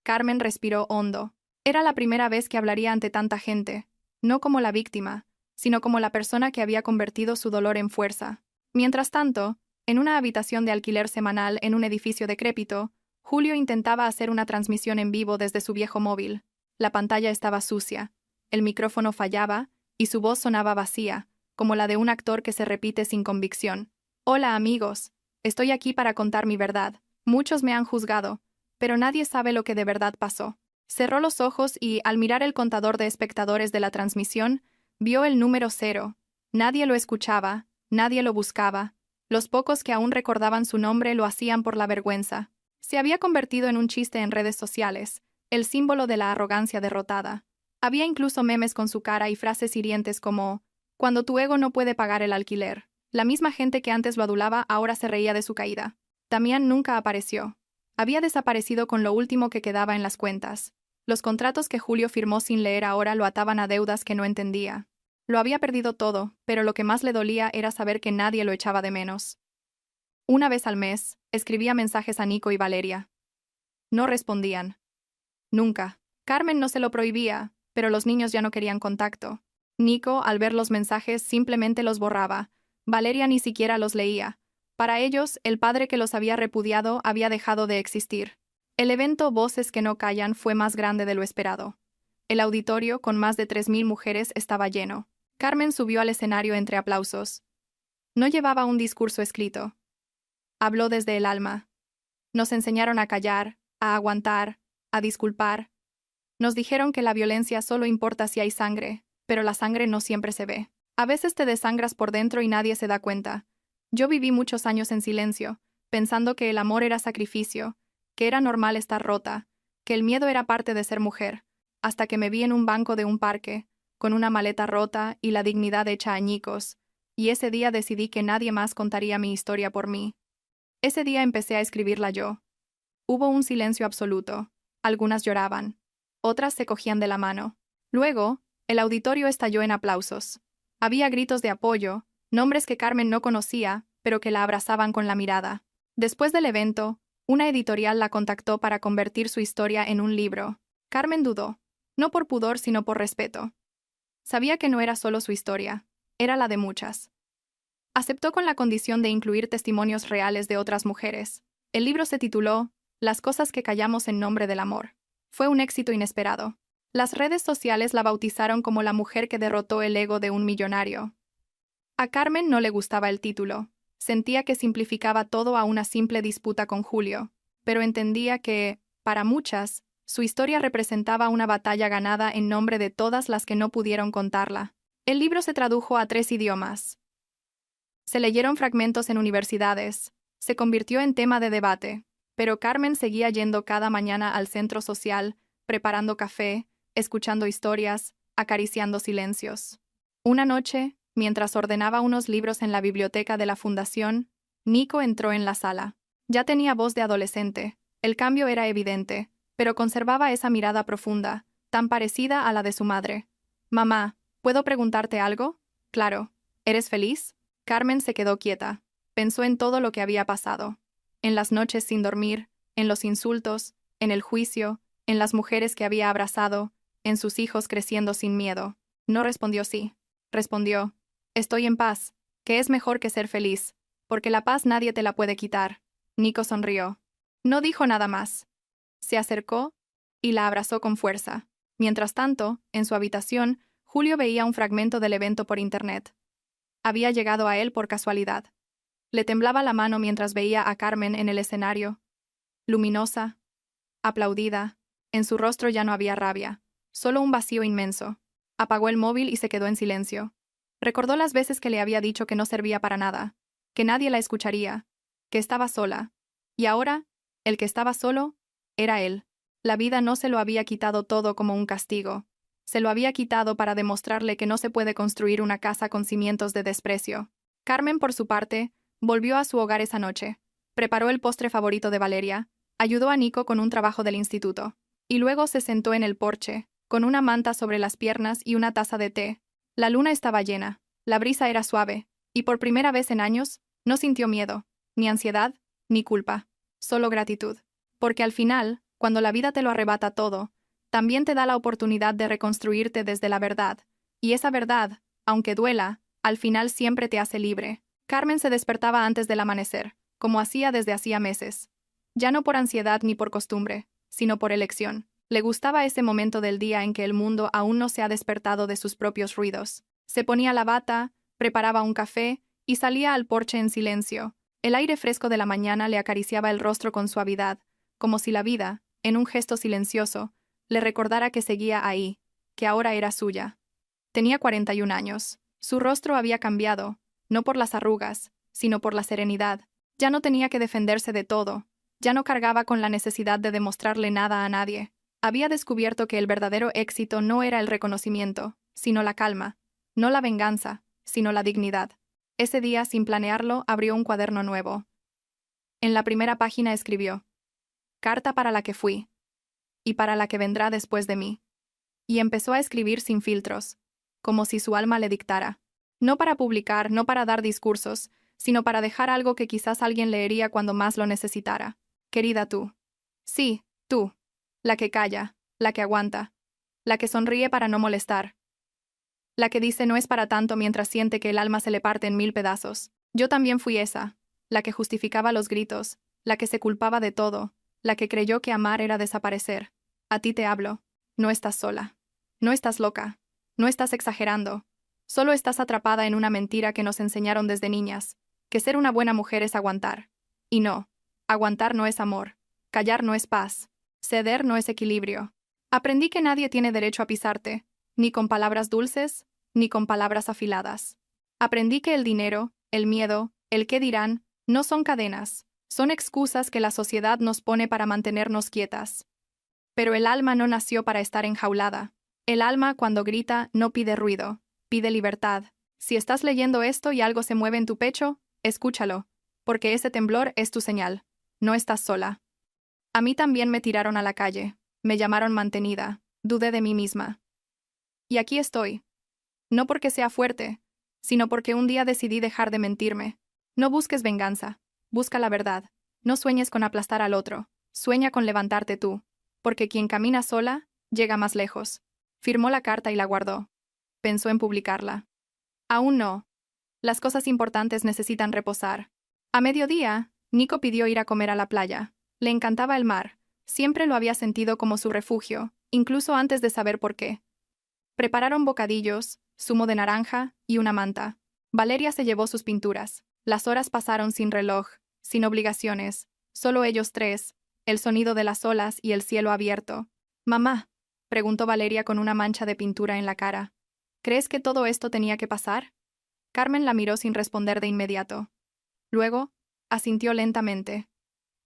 Carmen respiró hondo. Era la primera vez que hablaría ante tanta gente, no como la víctima, sino como la persona que había convertido su dolor en fuerza. Mientras tanto, en una habitación de alquiler semanal en un edificio decrépito, Julio intentaba hacer una transmisión en vivo desde su viejo móvil. La pantalla estaba sucia, el micrófono fallaba y su voz sonaba vacía, como la de un actor que se repite sin convicción. «Hola amigos, estoy aquí para contar mi verdad. Muchos me han juzgado, pero nadie sabe lo que de verdad pasó». Cerró los ojos y, al mirar el contador de espectadores de la transmisión, vio el número 0. Nadie lo escuchaba, nadie lo buscaba, Los pocos que aún recordaban su nombre lo hacían por la vergüenza. Se había convertido en un chiste en redes sociales, el símbolo de la arrogancia derrotada. Había incluso memes con su cara y frases hirientes como «Cuando tu ego no puede pagar el alquiler». La misma gente que antes lo adulaba ahora se reía de su caída. Damián nunca apareció. Había desaparecido con lo último que quedaba en las cuentas. Los contratos que Julio firmó sin leer ahora lo ataban a deudas que no entendía. Lo había perdido todo, pero lo que más le dolía era saber que nadie lo echaba de menos. Una vez al mes, escribía mensajes a Nico y Valeria. No respondían. Nunca. Carmen no se lo prohibía, pero los niños ya no querían contacto. Nico, al ver los mensajes, simplemente los borraba. Valeria ni siquiera los leía. Para ellos, el padre que los había repudiado había dejado de existir. El evento Voces que no callan fue más grande de lo esperado. El auditorio, con más de 3.000 mujeres, estaba lleno. Carmen subió al escenario entre aplausos. No llevaba un discurso escrito. Habló desde el alma. Nos enseñaron a callar, a aguantar, a disculpar. Nos dijeron que la violencia solo importa si hay sangre, pero la sangre no siempre se ve. A veces te desangras por dentro y nadie se da cuenta. Yo viví muchos años en silencio, pensando que el amor era sacrificio, que era normal estar rota, que el miedo era parte de ser mujer, hasta que me vi en un banco de un parque, con una maleta rota y la dignidad hecha añicos, y ese día decidí que nadie más contaría mi historia por mí. Ese día empecé a escribirla yo. Hubo un silencio absoluto. Algunas lloraban. Otras se cogían de la mano. Luego, el auditorio estalló en aplausos. Había gritos de apoyo, nombres que Carmen no conocía, pero que la abrazaban con la mirada. Después del evento, una editorial la contactó para convertir su historia en un libro. Carmen dudó, no por pudor sino por respeto. Sabía que no era solo su historia, era la de muchas. Aceptó con la condición de incluir testimonios reales de otras mujeres. El libro se tituló Las cosas que callamos en nombre del amor. Fue un éxito inesperado. Las redes sociales la bautizaron como la mujer que derrotó el ego de un millonario. A Carmen no le gustaba el título. Sentía que simplificaba todo a una simple disputa con Julio, pero entendía que, para muchas, su historia representaba una batalla ganada en nombre de todas las que no pudieron contarla. El libro se tradujo a 3 idiomas. Se leyeron fragmentos en universidades. Se convirtió en tema de debate. Pero Carmen seguía yendo cada mañana al centro social, preparando café, escuchando historias, acariciando silencios. Una noche, mientras ordenaba unos libros en la biblioteca de la fundación, Nico entró en la sala. Ya tenía voz de adolescente. El cambio era evidente, pero conservaba esa mirada profunda, tan parecida a la de su madre. «Mamá, ¿puedo preguntarte algo?» «Claro. ¿Eres feliz?» Carmen se quedó quieta. Pensó en todo lo que había pasado. En las noches sin dormir, en los insultos, en el juicio, en las mujeres que había abrazado, en sus hijos creciendo sin miedo. No respondió sí. Respondió, «Estoy en paz, que es mejor que ser feliz, porque la paz nadie te la puede quitar». Nico sonrió. No dijo nada más. Se acercó y la abrazó con fuerza. Mientras tanto, en su habitación, Julio veía un fragmento del evento por internet. Había llegado a él por casualidad. Le temblaba la mano mientras veía a Carmen en el escenario. Luminosa, aplaudida, en su rostro ya no había rabia, solo un vacío inmenso. Apagó el móvil y se quedó en silencio. Recordó las veces que le había dicho que no servía para nada, que nadie la escucharía, que estaba sola. Y ahora, el que estaba solo, era él. La vida no se lo había quitado todo como un castigo. Se lo había quitado para demostrarle que no se puede construir una casa con cimientos de desprecio. Carmen, por su parte, volvió a su hogar esa noche. Preparó el postre favorito de Valeria, ayudó a Nico con un trabajo del instituto, y luego se sentó en el porche, con una manta sobre las piernas y una taza de té. La luna estaba llena, la brisa era suave, y por primera vez en años, no sintió miedo, ni ansiedad, ni culpa, solo gratitud. Porque al final, cuando la vida te lo arrebata todo, también te da la oportunidad de reconstruirte desde la verdad, y esa verdad, aunque duela, al final siempre te hace libre. Carmen se despertaba antes del amanecer, como hacía desde hacía meses. Ya no por ansiedad ni por costumbre, sino por elección. Le gustaba ese momento del día en que el mundo aún no se ha despertado de sus propios ruidos. Se ponía la bata, preparaba un café y salía al porche en silencio. El aire fresco de la mañana le acariciaba el rostro con suavidad, como si la vida, en un gesto silencioso, le recordara que seguía ahí, que ahora era suya. Tenía 41 años. Su rostro había cambiado, no por las arrugas, sino por la serenidad. Ya no tenía que defenderse de todo. Ya no cargaba con la necesidad de demostrarle nada a nadie. Había descubierto que el verdadero éxito no era el reconocimiento, sino la calma. No la venganza, sino la dignidad. Ese día, sin planearlo, abrió un cuaderno nuevo. En la primera página escribió: «Carta para la que fui. Y para la que vendrá después de mí». Y empezó a escribir sin filtros, como si su alma le dictara. No para publicar, no para dar discursos, sino para dejar algo que quizás alguien leería cuando más lo necesitara. Querida tú. Sí, tú. La que calla, la que aguanta, la que sonríe para no molestar. La que dice no es para tanto mientras siente que el alma se le parte en 1000 pedazos. Yo también fui esa, la que justificaba los gritos, la que se culpaba de todo, la que creyó que amar era desaparecer. A ti te hablo. No estás sola. No estás loca. No estás exagerando. Solo estás atrapada en una mentira que nos enseñaron desde niñas, que ser una buena mujer es aguantar. Y no, aguantar no es amor. Callar no es paz. Ceder no es equilibrio. Aprendí que nadie tiene derecho a pisarte, ni con palabras dulces, ni con palabras afiladas. Aprendí que el dinero, el miedo, el qué dirán, no son cadenas, son excusas que la sociedad nos pone para mantenernos quietas. Pero el alma no nació para estar enjaulada. El alma, cuando grita, no pide ruido, pide libertad. Si estás leyendo esto y algo se mueve en tu pecho, escúchalo, porque ese temblor es tu señal. No estás sola. A mí también me tiraron a la calle, me llamaron mantenida, dudé de mí misma. Y aquí estoy. No porque sea fuerte, sino porque un día decidí dejar de mentirme. No busques venganza, busca la verdad. No sueñes con aplastar al otro, sueña con levantarte tú, porque quien camina sola, llega más lejos. Firmó la carta y la guardó. Pensó en publicarla. Aún no. Las cosas importantes necesitan reposar. A mediodía, Nico pidió ir a comer a la playa. Le encantaba el mar. Siempre lo había sentido como su refugio, incluso antes de saber por qué. Prepararon bocadillos, zumo de naranja y una manta. Valeria se llevó sus pinturas. Las horas pasaron sin reloj, sin obligaciones, solo ellos tres, el sonido de las olas y el cielo abierto. «Mamá», preguntó Valeria con una mancha de pintura en la cara, «¿crees que todo esto tenía que pasar?» Carmen la miró sin responder de inmediato. Luego, asintió lentamente.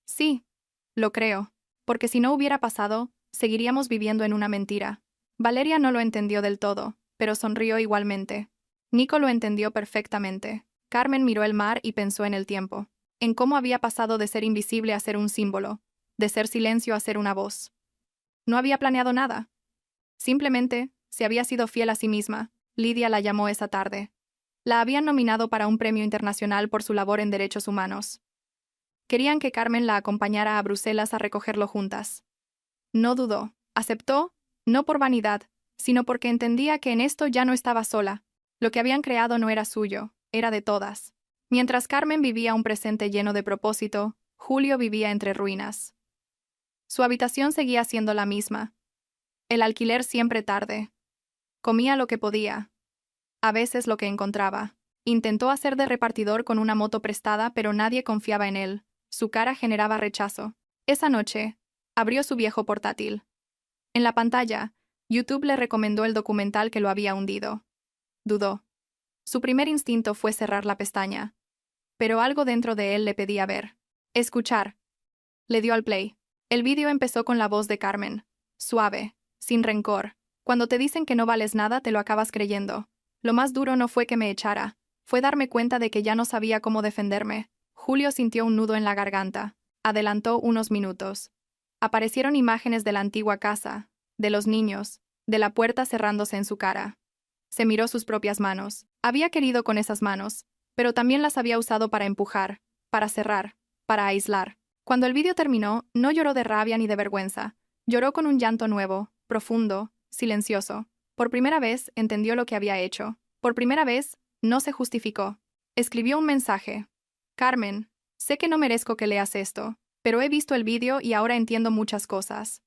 «Sí, lo creo, porque si no hubiera pasado, seguiríamos viviendo en una mentira». Valeria no lo entendió del todo, pero sonrió igualmente. Nico lo entendió perfectamente. Carmen miró el mar y pensó en el tiempo, en cómo había pasado de ser invisible a ser un símbolo, de ser silencio a ser una voz. No había planeado nada. Simplemente, se había sido fiel a sí misma. Lidia la llamó esa tarde. La habían nominado para un premio internacional por su labor en derechos humanos. Querían que Carmen la acompañara a Bruselas a recogerlo juntas. No dudó, aceptó, no por vanidad, sino porque entendía que en esto ya no estaba sola. Lo que habían creado no era suyo, era de todas. Mientras Carmen vivía un presente lleno de propósito, Julio vivía entre ruinas. Su habitación seguía siendo la misma. El alquiler siempre tarde. Comía lo que podía. A veces lo que encontraba. Intentó hacer de repartidor con una moto prestada, pero nadie confiaba en él. Su cara generaba rechazo. Esa noche, abrió su viejo portátil. En la pantalla, YouTube le recomendó el documental que lo había hundido. Dudó. Su primer instinto fue cerrar la pestaña. Pero algo dentro de él le pedía ver. Escuchar. Le dio al play. El vídeo empezó con la voz de Carmen. Suave, sin rencor. Cuando te dicen que no vales nada, te lo acabas creyendo. Lo más duro no fue que me echara. Fue darme cuenta de que ya no sabía cómo defenderme. Julio sintió un nudo en la garganta. Adelantó unos minutos. Aparecieron imágenes de la antigua casa, de los niños, de la puerta cerrándose en su cara. Se miró sus propias manos. Había querido con esas manos, pero también las había usado para empujar, para cerrar, para aislar. Cuando el vídeo terminó, no lloró de rabia ni de vergüenza. Lloró con un llanto nuevo, profundo, silencioso. Por primera vez entendió lo que había hecho. Por primera vez, no se justificó. Escribió un mensaje. Carmen, sé que no merezco que leas esto, pero he visto el vídeo y ahora entiendo muchas cosas.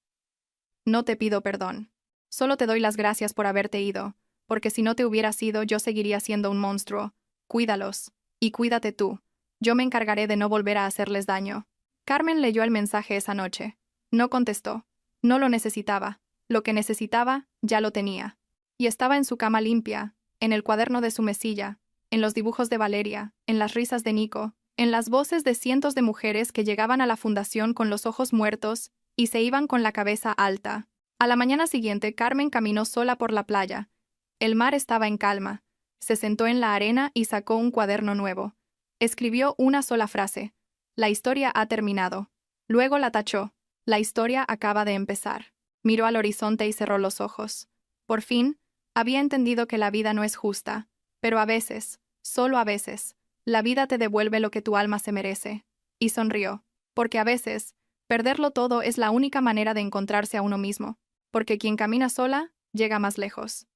No te pido perdón. Solo te doy las gracias por haberte ido, porque si no te hubieras ido yo seguiría siendo un monstruo. Cuídalos. Y cuídate tú. Yo me encargaré de no volver a hacerles daño. Carmen leyó el mensaje esa noche. No contestó. No lo necesitaba. Lo que necesitaba, ya lo tenía. Y estaba en su cama limpia, en el cuaderno de su mesilla, en los dibujos de Valeria, en las risas de Nico, en las voces de cientos de mujeres que llegaban a la fundación con los ojos muertos y se iban con la cabeza alta. A la mañana siguiente, Carmen caminó sola por la playa. El mar estaba en calma. Se sentó en la arena y sacó un cuaderno nuevo. Escribió una sola frase. La historia ha terminado. Luego la tachó. La historia acaba de empezar. Miró al horizonte y cerró los ojos. Por fin, había entendido que la vida no es justa, pero a veces, solo a veces, la vida te devuelve lo que tu alma se merece. Y sonrió, porque a veces, perderlo todo es la única manera de encontrarse a uno mismo, porque quien camina sola, llega más lejos.